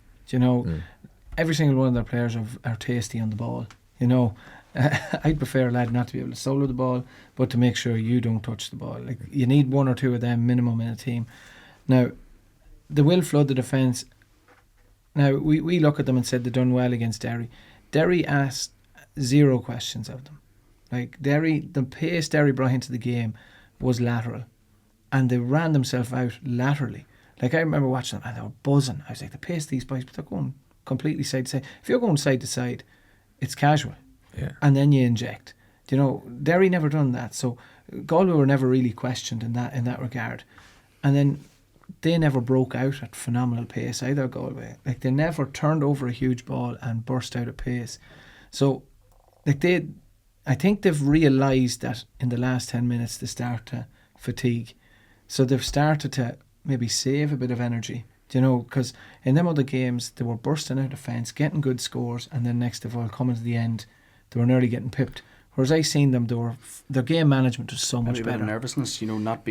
Every single one of their players are tasty on the ball. I'd prefer a lad not to be able to solo the ball, but to make sure you don't touch the ball. Like, you need one or two of them minimum in a team. Now, they will flood the defence. Now, we look at them and said they've done well against Derry. Derry asked 0 questions of them. Like, the pace Derry brought into the game was lateral, and they ran themselves out laterally. Like, I remember watching them and they were buzzing. I was like, the pace of these boys, but they're going completely side to side. If you're going side to side, it's casual. Yeah. And then you inject. Derry never done that. So Galway were never really questioned in that regard. And then they never broke out at phenomenal pace either, Galway. Like, they never turned over a huge ball and burst out at pace. So, like, I think they've realised that in the last 10 minutes they start to fatigue. So they've started to maybe save a bit of energy, because in them other games they were bursting out of fence, getting good scores, and then next of all, coming to the end, they were nearly getting pipped. Whereas I seen them, their game management was so much maybe a better. bit of nervousness, not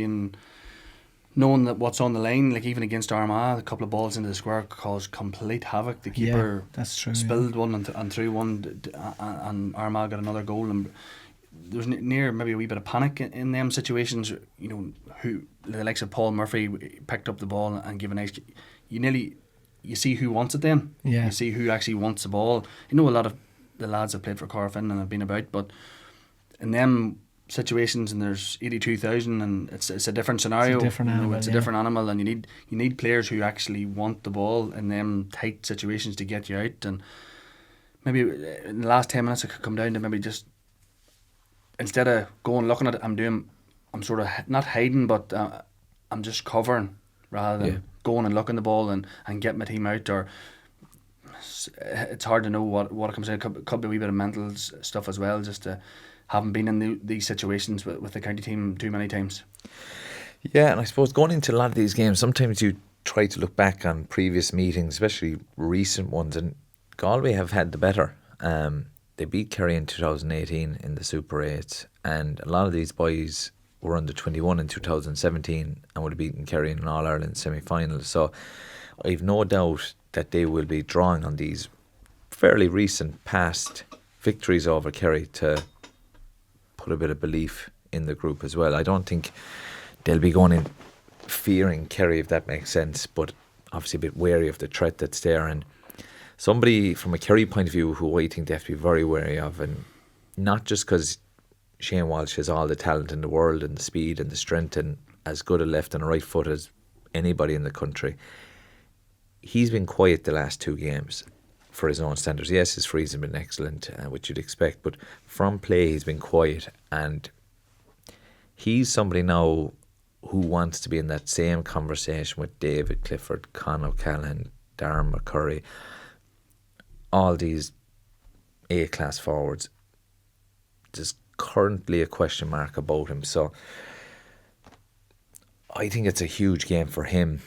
knowing that what's on the line. Like, even against Armagh, a couple of balls into the square caused complete havoc. The keeper that's true, spilled one and threw one, and Armagh got another goal. And there was near maybe a wee bit of panic in them situations. Who the likes of Paul Murphy picked up the ball and gave a nice. You see who wants it then. Yeah. You see who actually wants the ball. A lot of the lads have played for Corofin and have been about, but in them situations, and there's 82,000, and it's a different scenario. It's a different animal. It's a different animal, and you need players who actually want the ball in them tight situations to get you out. And maybe in the last 10 minutes, it could come down to maybe just, instead of going looking at it, I'm sort of not hiding, but I'm just covering rather than going and looking the ball and get my team out. Or it's hard to know what comes out. Could be a wee bit of mental stuff as well, just to haven't been in these situations with the county team too many times. Yeah, and I suppose going into a lot of these games, sometimes you try to look back on previous meetings, especially recent ones, and Galway have had the better. They beat Kerry in 2018 in the Super 8s, and a lot of these boys were under 21 in 2017 and would have beaten Kerry in an All-Ireland semi-final. So I've no doubt that they will be drawing on these fairly recent past victories over Kerry to put a bit of belief in the group as well. I don't think they'll be going in fearing Kerry, if that makes sense, but obviously a bit wary of the threat that's there. And somebody from a Kerry point of view who I think they have to be very wary of, and not just because Shane Walsh has all the talent in the world and the speed and the strength and as good a left and a right foot as anybody in the country. He's been quiet the last 2 games for his own standards. Yes, his frees have been excellent, which you'd expect, but from play he's been quiet, and he's somebody now who wants to be in that same conversation with David Clifford, Con O'Callaghan, Darran McCurry, all these A-class forwards. There's currently a question mark about him, so I think it's a huge game for him.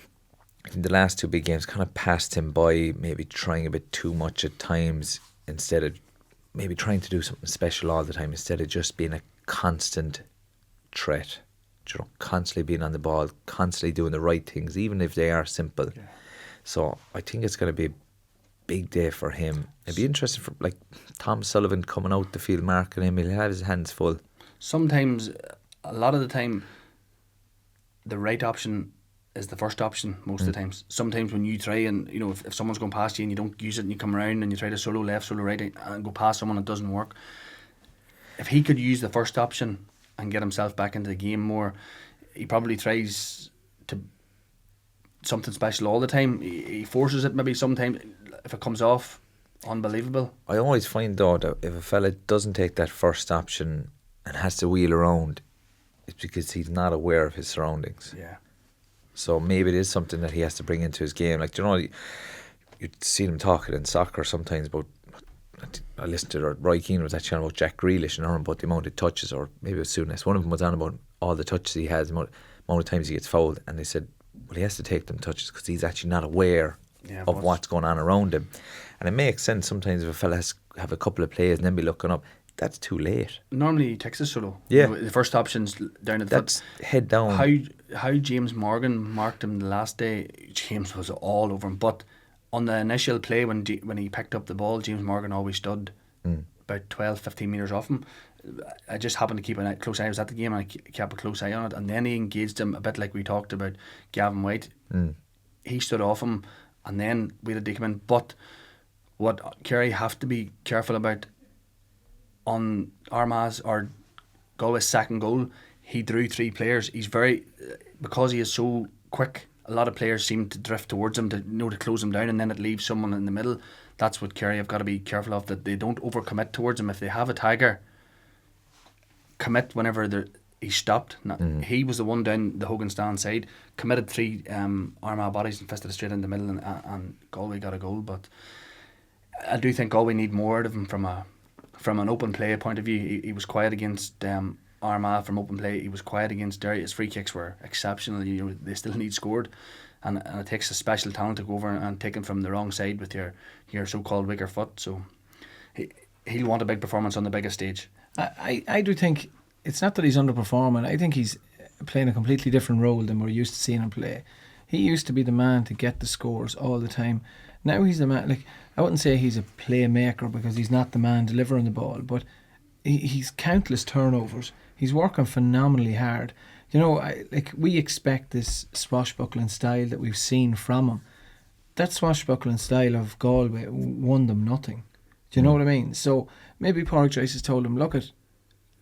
I think the last two big games kind of passed him by, maybe trying a bit too much at times instead of maybe trying to do something special all the time instead of just being a constant threat. You know, constantly being on the ball, constantly doing the right things, even if they are simple. Yeah. So I think it's going to be a big day for him. It'd be interesting for like Tom Sullivan coming out the field marking him. He'll have his hands full. Sometimes, a lot of the time, the right option is the first option most of the times. Sometimes when you try and, you know, if someone's going past you and you don't use it and you come around and you try to solo left, solo right and go past someone, it doesn't work. If he could use the first option and get himself back into the game more, he probably tries to something special all the time. He forces it maybe sometimes. If it comes off, unbelievable. I always find though that if a fella doesn't take that first option and has to wheel around, it's because he's not aware of his surroundings. Yeah. So maybe it is something that he has to bring into his game. Like, you know, you'd see him talking in soccer sometimes about, I listened to Roy Keane was actually on about Jack Grealish and about the amount of touches, or maybe it was Souness. One of them was on about all the touches he has, the amount of times he gets fouled, and they said, well, he has to take them touches because he's actually not aware of what's going on around him. And it makes sense sometimes if a fella has to have a couple of plays and then be looking up. That's too late. Normally he takes a solo. Yeah. You know, the first option's down at the That's foot. head down. How James Morgan marked him the last day, James was all over him. But on the initial play when he picked up the ball, James Morgan always stood about 12-15 metres off him. I just happened to keep a close eye. I was at the game and I kept a close eye on it, and then he engaged him a bit like we talked about Gavin White. He stood off him and then waited to come in. But what Kerry have to be careful about, on Armagh's or Galway's second goal, he drew three players. He's very, because he is so quick, a lot of players seem to drift towards him to close him down, and then it leaves someone in the middle. That's what Kerry have got to be careful of, that they don't overcommit towards him. If they have a tiger, commit whenever he's stopped. He was the one down the Hogan stand side, committed three Armagh bodies and fisted it straight in the middle, and Galway got a goal. But I do think Galway need more out of him from an open play point of view. He was quiet against Armagh from open play. He was quiet against Derry. His free kicks were exceptional. You know, they still need scored, and it takes a special talent to go over and take him from the wrong side with your so-called weaker foot. So he'll want a big performance on the biggest stage. I do think it's not that he's underperforming. I think he's playing a completely different role than we're used to seeing him play. He used to be the man to get the scores all the time. Now he's the man. Like, I wouldn't say he's a playmaker because he's not the man delivering the ball, but he's countless turnovers. He's working phenomenally hard. You know, we expect this swashbuckling style that we've seen from him. That swashbuckling style of Galway won them nothing. Do you know what I mean? So maybe Pádraig Joyce has told him, look,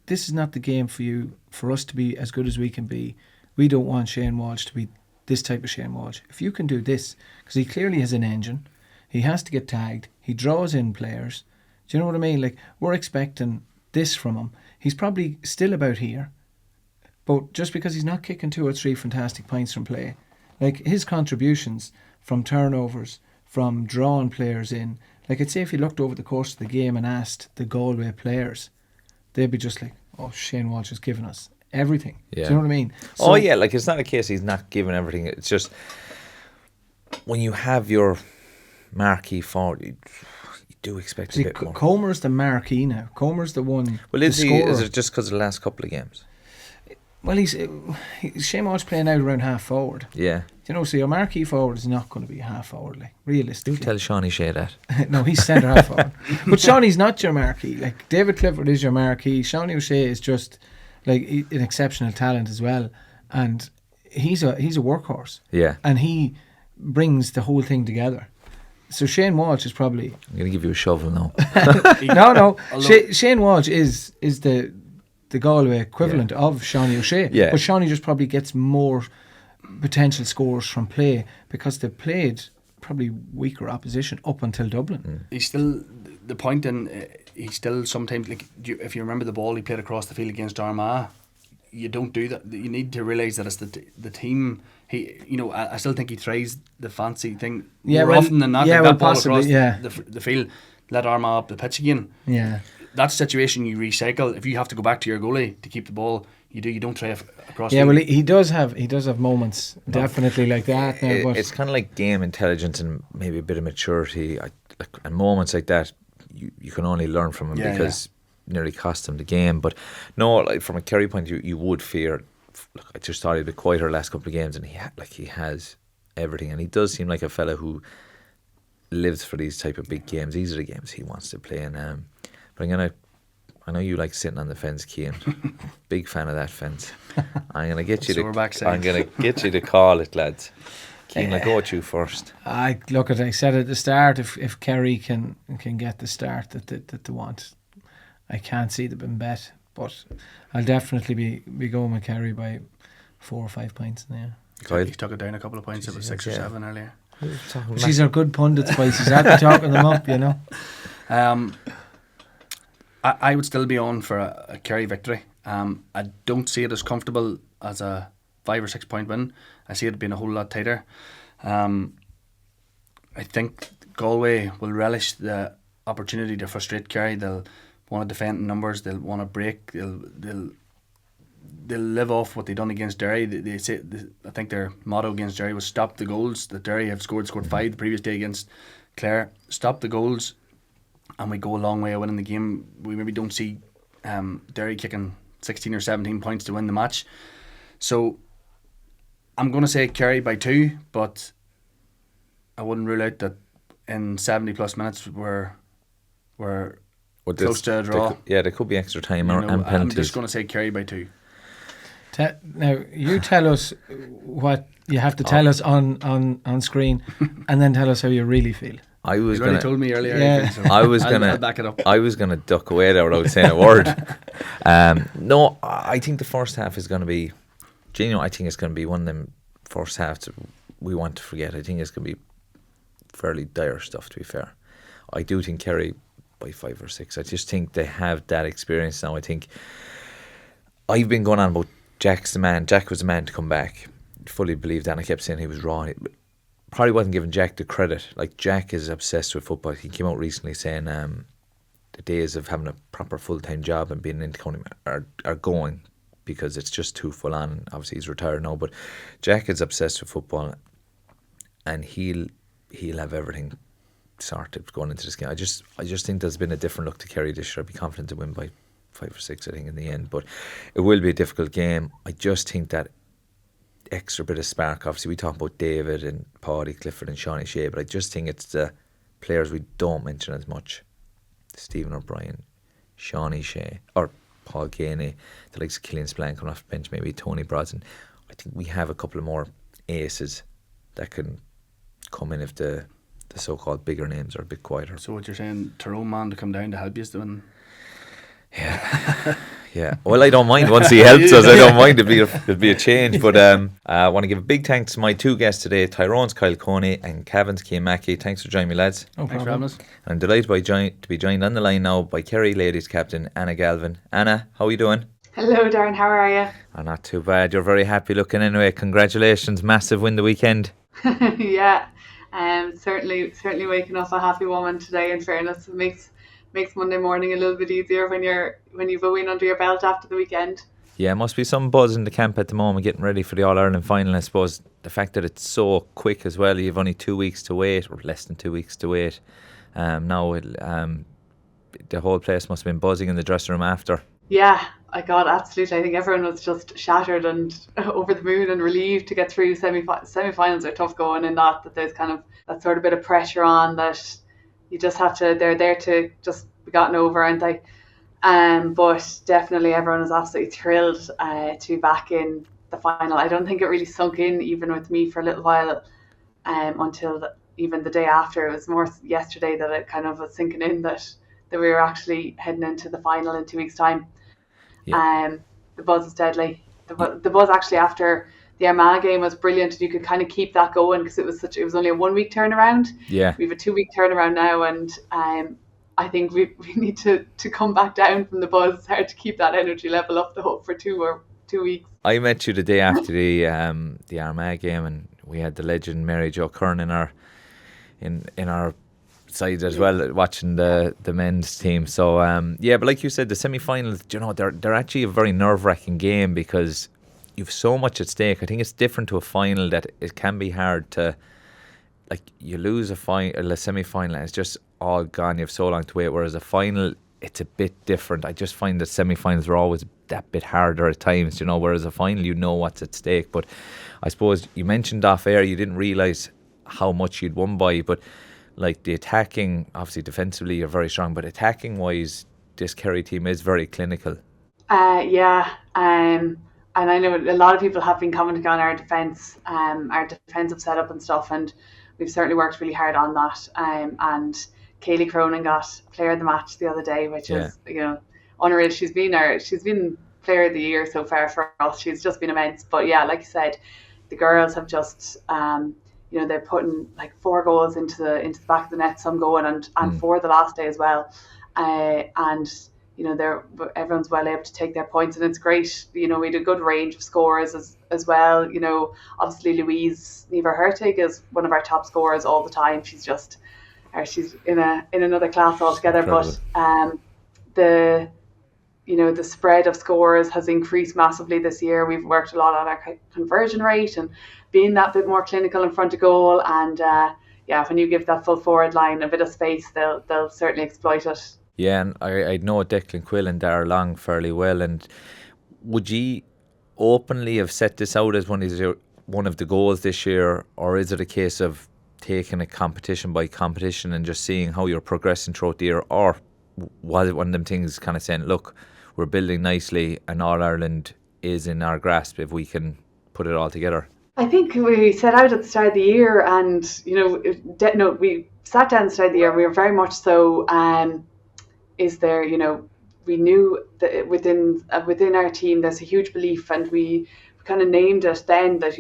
this is not the game for us to be as good as we can be. We don't want Shane Walsh to be this type of Shane Walsh. If you can do this, because he clearly has an engine, he has to get tagged, he draws in players. Do you know what I mean? Like, we're expecting this from him. He's probably still about here, but just because he's not kicking 2 or 3 fantastic points from play, like his contributions from turnovers, from drawing players in, like, I'd say if you looked over the course of the game and asked the Galway players, they'd be just like, oh, Shane Walsh has given us everything. Yeah. Do you know what I mean? So, like, it's not a case he's not giving everything. It's just when you have your marquee forward, you do expect a bit more. Comer's the marquee now. Comer's the one. Well, is it just because of the last couple of games? Well, he's Shane Walsh playing out around half forward. Yeah. You know, so your marquee forward is not going to be a half forward, like, realistically. Do tell Shawnee Shea that. No, he's centre half forward. But Shawnee's not your marquee. Like, David Clifford is your marquee. Shawnee O'Shea is just like an exceptional talent as well, and he's a workhorse. Yeah. And he brings the whole thing together. So Shane Walsh is probably. I'm going to give you a shovel now. No. Shane Walsh is the Galway equivalent of Shawnee O'Shea. Yeah. But Shawnee just probably gets more potential scores from play because they played probably weaker opposition up until Dublin. He's still the point, and he's still sometimes, like, if you remember the ball he played across the field against Armagh, you don't do that. You need to realise that it's the team. I still think he tries the fancy thing more often than not. Yeah, that ball possibly, across the field, let Armagh up the pitch again. Yeah. That situation you recycle. If you have to go back to your goalie to keep the ball, You don't try across. Yeah, well, he does have moments definitely like that. Now, but It's kind of like game intelligence and maybe a bit of maturity. And moments like that, you can only learn from him because nearly cost him the game. But no, like from a Kerry point of view, you would fear. Look, I just thought he'd be quieter last couple of games, and he has everything, and he does seem like a fella who lives for these type of big games. These are the games he wants to play in. But I know you like sitting on the fence, Cian. Big fan of that fence. I'm gonna get you to call it, lads. Cian, I'll go with you first. I said at the start, if Kerry can get the start that they want, I can't see them being bet. But I'll definitely be going with Kerry by 4 or 5 points now. He took it down a couple of points. It was 6 or 7 earlier. These are good pundits, boys. He's happy talking them up, you know. I would still be on for a Kerry victory. I don't see it as comfortable as a 5 or 6 point win. I see it being a whole lot tighter. I think Galway will relish the opportunity to frustrate Kerry. They'll want to defend in numbers. They'll want to break. They'll live off what they done against Derry. I think their motto against Derry was stop the goals. That Derry have scored 5 the previous day against Clare. Stop the goals, and we go a long way of winning the game. We maybe don't see Derry kicking 16 or 17 points to win the match. So I'm going to say Kerry by 2, but I wouldn't rule out that in 70 plus minutes we're close to a draw. There could be extra time and penalties. I'm just going to say Kerry by 2. Now you tell us what you have to tell us on screen, and then tell us how you really feel. You already told me earlier. Yeah. So I'll back it up. I was gonna duck away there without saying a word. No, I think the first half is gonna be. I think it's gonna be one of them first halves we want to forget. I think it's gonna be fairly dire stuff. To be fair, I do think Kerry by 5 or 6. I just think they have that experience now. I think I've been going on about Jack's the man. Jack was the man to come back. Fully believed that. And I kept saying he was wrong. Probably wasn't giving Jack the credit. Like, Jack is obsessed with football. He came out recently saying the days of having a proper full-time job and being into Coney are going because it's just too full on. Obviously he's retired now, but Jack is obsessed with football, and he'll have everything sorted going into this game. I just think there's been a different look to Kerry this year. I'd be confident to win by 5 or 6, I think, in the end, but it will be a difficult game. I just think that extra bit of spark. Obviously we talk about David and Paddy Clifford and Shawnee Shea, but I just think it's the players we don't mention as much: Stephen O'Brien, Shawnee Shea, or Paul Ganey, the likes of Killian Spillane coming off the bench, maybe Tony Brodson. I think we have a couple of more aces that can come in if the so-called bigger names are a bit quieter. So what you're saying, Tyrone man to come down to help you doing? Yeah. Well, I don't mind once he helps us. I don't mind. It'll be a change. But I want to give a big thanks to my 2 guests today, Tyrone's Kyle Coney and Cavan's Cian Mackey. Thanks for joining me, lads. No Thanks for having us. I'm delighted to be joined on the line now by Kerry Ladies captain Anna Galvin. Anna, how are you doing? Hello, Darran. How are you? Oh, not too bad. You're very happy looking anyway. Congratulations. Massive win the weekend. Yeah. Certainly waking up a happy woman today. In fairness, it makes Monday morning a little bit easier when you've a win under your belt after the weekend. Yeah, must be some buzz in the camp at the moment, getting ready for the All-Ireland final. I suppose the fact that it's so quick as well. You've only 2 weeks to wait, or less than 2 weeks to wait. Now the whole place must have been buzzing in the dressing room after. Yeah, I got absolutely. I think everyone was just shattered and over the moon and relieved to get through. Semi-finals are tough going in that there's kind of that sort of bit of pressure on that you just have to. They're there to just be gotten over, aren't they? But definitely everyone was absolutely thrilled to be back in the final. I don't think it really sunk in even with me for a little while until even the day after. It was more yesterday that it kind of was sinking in that we were actually heading into the final in 2 weeks' time. Yeah. The buzz is deadly. The buzz actually after the Armagh game was brilliant, and you could kind of keep that going because it was only a 1 week turnaround. Yeah, we have a 2 week turnaround now, and I think we need to come back down from the buzz. It's hard to keep that energy level up the hook for 2 weeks. I met you the day after the Armagh game, and we had the legend Mary Jo Curran in our side as well, watching the men's team. So but like you said, the semi-finals, they're actually a very nerve-wracking game because you've so much at stake. I think it's different to a final that it can be hard to, like, you lose a semi-final and it's just all gone. You have so long to wait. Whereas a final, it's a bit different. I just find that semi-finals are always that bit harder at times, whereas a final, what's at stake. But I suppose you mentioned off air you didn't realise how much you'd won by, but like the attacking, obviously defensively you're very strong, but attacking wise this Kerry team is very clinical. And I know a lot of people have been commenting on our defensive setup and stuff, and we've certainly worked really hard on that. And Kaylee Cronin got player of the match the other day, which is unreal. She's been player of the year so far for us. She's just been immense. But yeah, like you said, the girls have just they're putting like 4 goals into the back of the net, some going and 4 the last day as well. Everyone's well able to take their points, and it's great. We had a good range of scorers as well. Obviously Louise Never-Hertig is one of our top scorers all the time. She's just she's in another class altogether. Incredible. But the spread of scores has increased massively this year. We've worked a lot on our conversion rate and being that bit more clinical in front of goal. And when you give that full forward line a bit of space, they'll certainly exploit it. Yeah, and I know Declan Quill and Darran Long fairly well. And would you openly have set this out as one of the goals this year, or is it a case of taking it competition by competition and just seeing how you're progressing throughout the year, or was it one of them things kind of saying, look, we're building nicely and All Ireland is in our grasp if we can put it all together? I think we set out at the start of the year, and we sat down at the start of the year and we were very much so. We knew that within our team there's a huge belief, and we kind of named it then that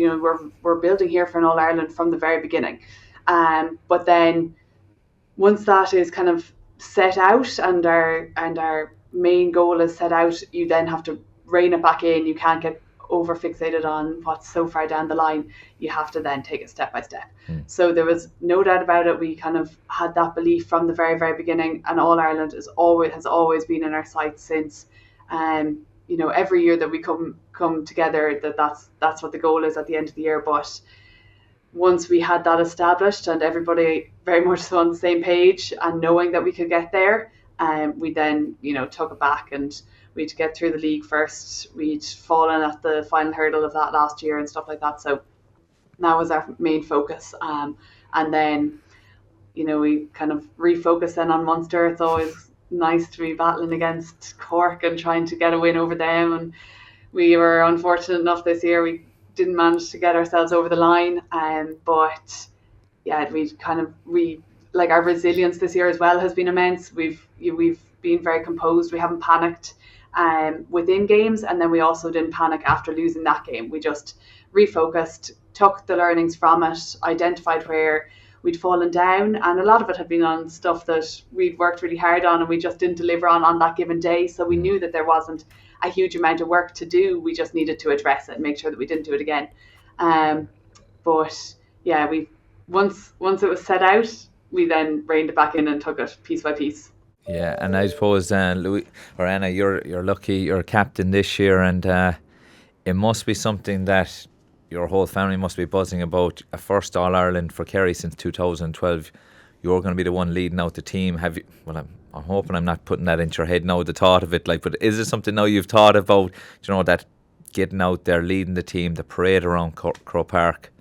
we're building here for an All Ireland from the very beginning. But then once that is kind of set out and our main goal is set out, you then have to rein it back in. You can't get over fixated on what's so far down the line. You have to then take it step by step. So there was no doubt about it. We kind of had that belief from the very, very beginning, and All Ireland has always been in our sights since. Every year that we come together, that's what the goal is at the end of the year. But once we had that established and everybody very much so on the same page and knowing that we could get there, we then took it back, and we'd get through the league first. We'd fallen at the final hurdle of that last year and stuff like that. So that was our main focus. And then, we kind of refocus then on Munster. It's always nice to be battling against Cork and trying to get a win over them. And we were unfortunate enough this year. We didn't manage to get ourselves over the line. But yeah, our resilience this year as well has been immense. We've been very composed. We haven't panicked within games, and then we also didn't panic after losing that game. We just refocused, took the learnings from it, identified where we'd fallen down, and a lot of it had been on stuff that we'd worked really hard on and we just didn't deliver on that given day. So we knew that there wasn't a huge amount of work to do. We just needed to address it and make sure that we didn't do it again. But yeah, once it was set out, we then reined it back in and took it piece by piece. Yeah, and I suppose Louis or Anna, you're lucky you're captain this year, and it must be something that your whole family must be buzzing about. A first All Ireland for Kerry since 2012. You're going to be the one leading out the team. Have you? Well, I'm hoping I'm not putting that into your head now. The thought of it, but is it something now you've thought about? That getting out there, leading the team, the parade around Crow Park.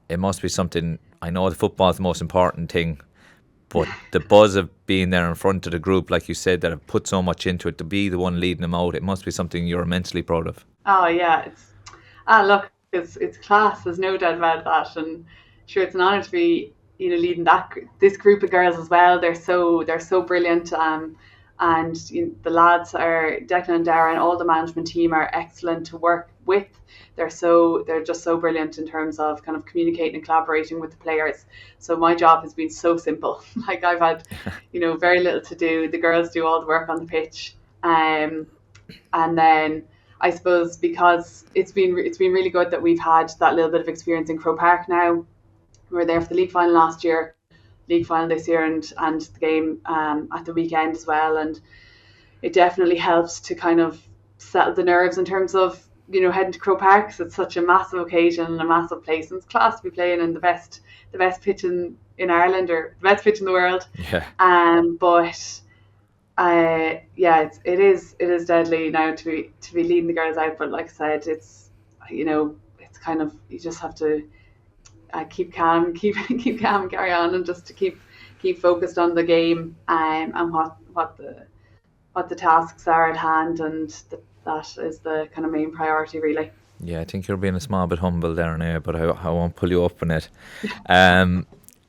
It must be something. I know the football's the most important thing. But the buzz of being there in front of the group, like you said, that have put so much into it, to be the one leading them out, it must be something you're immensely proud of. Oh yeah, it's class. There's no doubt about that, and sure, it's an honour to be leading this group of girls as well. They're so brilliant, and the lads are Declan and Darran. All the management team are excellent to work with. They're just so brilliant in terms of kind of communicating and collaborating with the players. So my job has been so simple. Like I've had, very little to do. The girls do all the work on the pitch, and then I suppose because it's been really good that we've had that little bit of experience in Crow Park now. We were there for the league final last year. league final this year, and the game at the weekend as well. And it definitely helps to kind of settle the nerves in terms of, heading to Croke Park, because it's such a massive occasion and a massive place, and it's class to be playing in the best pitch in Ireland, or the best pitch in the world. Yeah. But it is deadly now to be leading the girls out. But like I said, it's kind of, you just have to keep calm, keep calm, and carry on, and just to keep focused on the game, and what the tasks are at hand, and that is the kind of main priority, really. Yeah, I think you're being a small bit humble there now, but I won't pull you up on it.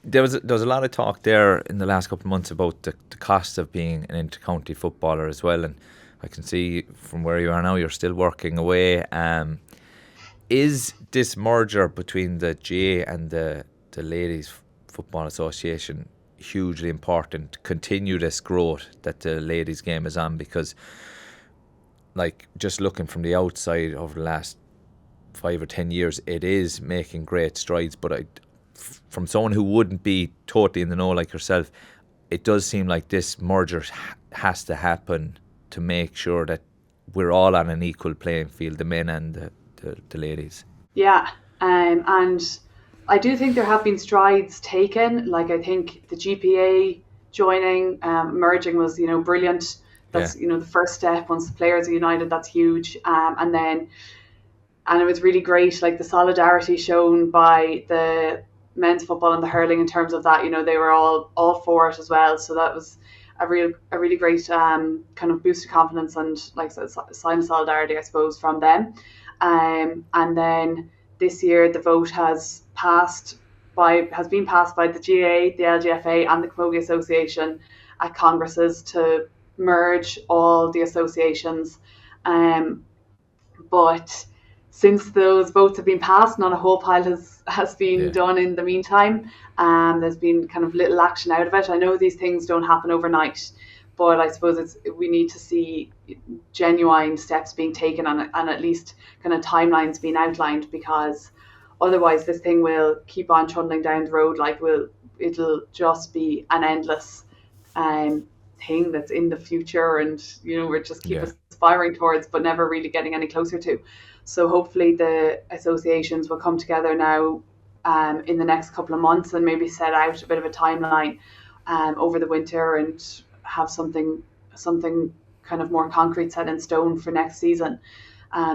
There was a lot of talk there in the last couple of months about the cost of being an inter-county footballer as well, and I can see from where you are now, you're still working away. Is this merger between the GA and the Ladies Football Association hugely important to continue this growth that the ladies game is on? Because, like, just looking from the outside over the last 5 or 10 years, it is making great strides, but from someone who wouldn't be totally in the know like yourself, it does seem like this merger has to happen to make sure that we're all on an equal playing field, the men and the ladies. Yeah, and I do think there have been strides taken. Like, I think the GPA joining, merging was, brilliant. That's, the first step. Once the players are united, that's huge. And it was really great, like the solidarity shown by the men's football and the hurling in terms of that. They were all for it as well. So that was a really great kind of boost of confidence, and, like I said, a sign of solidarity, I suppose, from them. And then this year the vote has been passed by the GA, the LGFA, and the Camogie Association at congresses to merge all the associations. But since those votes have been passed, not a whole pile has been done in the meantime. There's been kind of little action out of it. I know these things don't happen overnight, but I suppose we need to see genuine steps being taken and at least kind of timelines being outlined, because otherwise this thing will keep on trundling down the road. Like, it'll just be an endless thing that's in the future, and we're just keep aspiring towards, but never really getting any closer to. So hopefully the associations will come together now in the next couple of months, and maybe set out a bit of a timeline over the winter, and have something kind of more concrete set in stone for next season,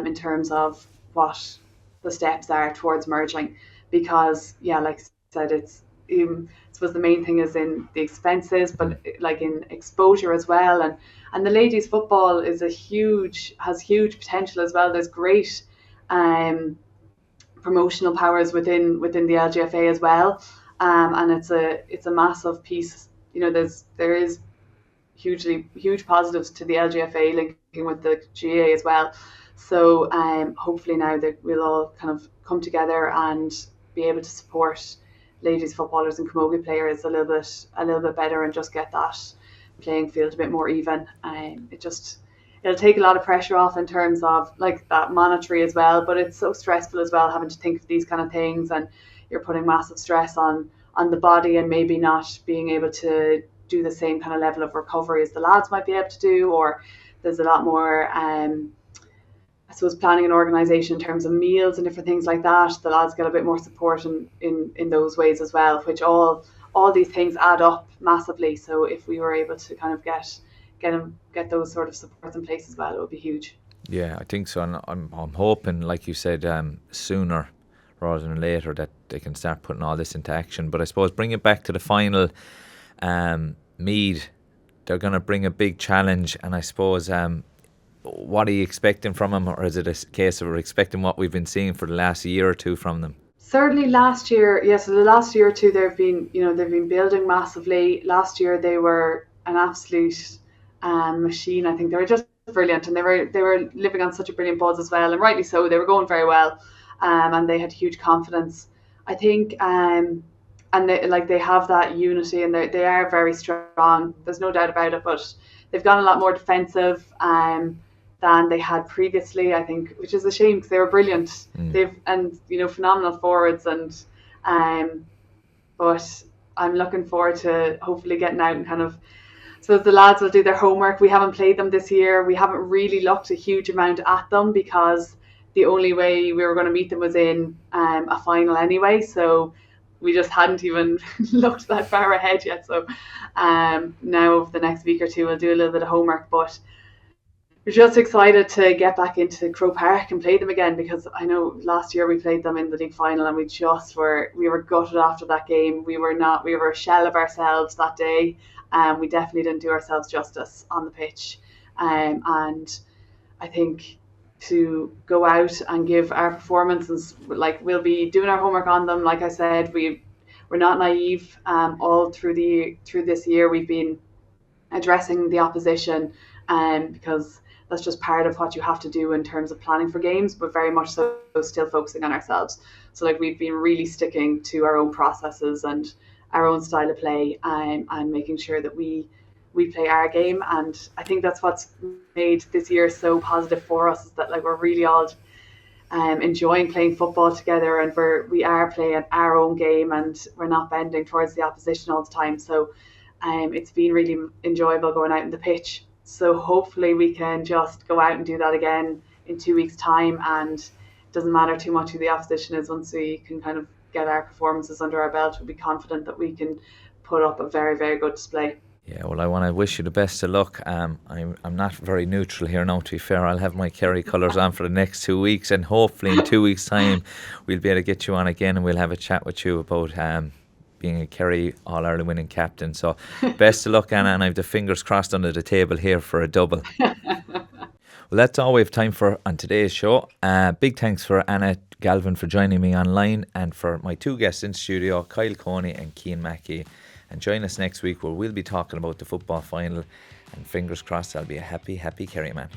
in terms of what the steps are towards merging. Because, like I said, it's I suppose the main thing is in the expenses, but like in exposure as well, and the ladies football has huge potential as well. There's great promotional powers within the LGFA as well, and it's a massive piece. There is huge positives to the LGFA linking with the GA as well. So hopefully now that we'll all kind of come together and be able to support ladies footballers and camogie players a little bit better, and just get that playing field a bit more even. It'll take a lot of pressure off in terms of like that monetary as well, but it's so stressful as well, having to think of these kind of things, and you're putting massive stress on the body, and maybe not being able to do the same kind of level of recovery as the lads might be able to do, or there's a lot more I suppose planning and organisation in terms of meals and different things like that. The lads get a bit more support in those ways as well, which all these things add up massively. So if we were able to kind of get those sort of supports in place as well, it would be huge. Yeah, I think so, and I'm hoping, like you said, sooner rather than later, that they can start putting all this into action. But I suppose bring it back to the final, Meath, they're going to bring a big challenge, and I suppose what are you expecting from them, or is it a case of we're expecting what we've been seeing for the last year or two from them? Certainly last year, yes. So the last year or two, they've been building massively. Last year they were an absolute machine. I think they were just brilliant, and they were living on such a brilliant buzz as well, and rightly so. They were going very well, and they had huge confidence, I think. And they have that unity, and they are very strong. There's no doubt about it. But they've gone a lot more defensive than they had previously, I think, which is a shame because they were brilliant. They've phenomenal forwards, and but I'm looking forward to hopefully getting out and kind of, so the lads will do their homework. We haven't played them this year. We haven't really looked a huge amount at them because the only way we were going to meet them was in a final anyway. So we just hadn't even looked that far ahead yet. So now over the next week or two, we'll do a little bit of homework. But we're just excited to get back into Croke Park and play them again, because I know last year we played them in the league final and we were gutted after that game. We were a shell of ourselves that day. We definitely didn't do ourselves justice on the pitch. And I think to go out and give our performances, like, we'll be doing our homework on them. Like I said, we're not naive. All through this year, we've been addressing the opposition, because that's just part of what you have to do in terms of planning for games, but very much so still focusing on ourselves. So like, we've been really sticking to our own processes and our own style of play, and making sure that we play our game. And I think that's what's made this year so positive for us, is that like, we're really all enjoying playing football together, and we are playing our own game, and we're not bending towards the opposition all the time. So it's been really enjoyable going out in the pitch. So hopefully we can just go out and do that again in 2 weeks' time, and it doesn't matter too much who the opposition is. Once we can kind of get our performances under our belt, we'll be confident that we can put up a very, very good display. Yeah, well, I want to wish you the best of luck. I'm not very neutral here now, to be fair. I'll have my Kerry colours on for the next 2 weeks, and hopefully in 2 weeks' time we'll be able to get you on again, and we'll have a chat with you about being a Kerry All-Ireland winning captain. So best of luck, Anna, and I have the fingers crossed under the table here for a double. Well, that's all we have time for on today's show. Big thanks for Anna Galvin for joining me online, and for my two guests in studio, Kyle Coney and Cian Mackey. And join us next week, where we'll be talking about the football final, and fingers crossed I'll be a happy, happy Kerry man.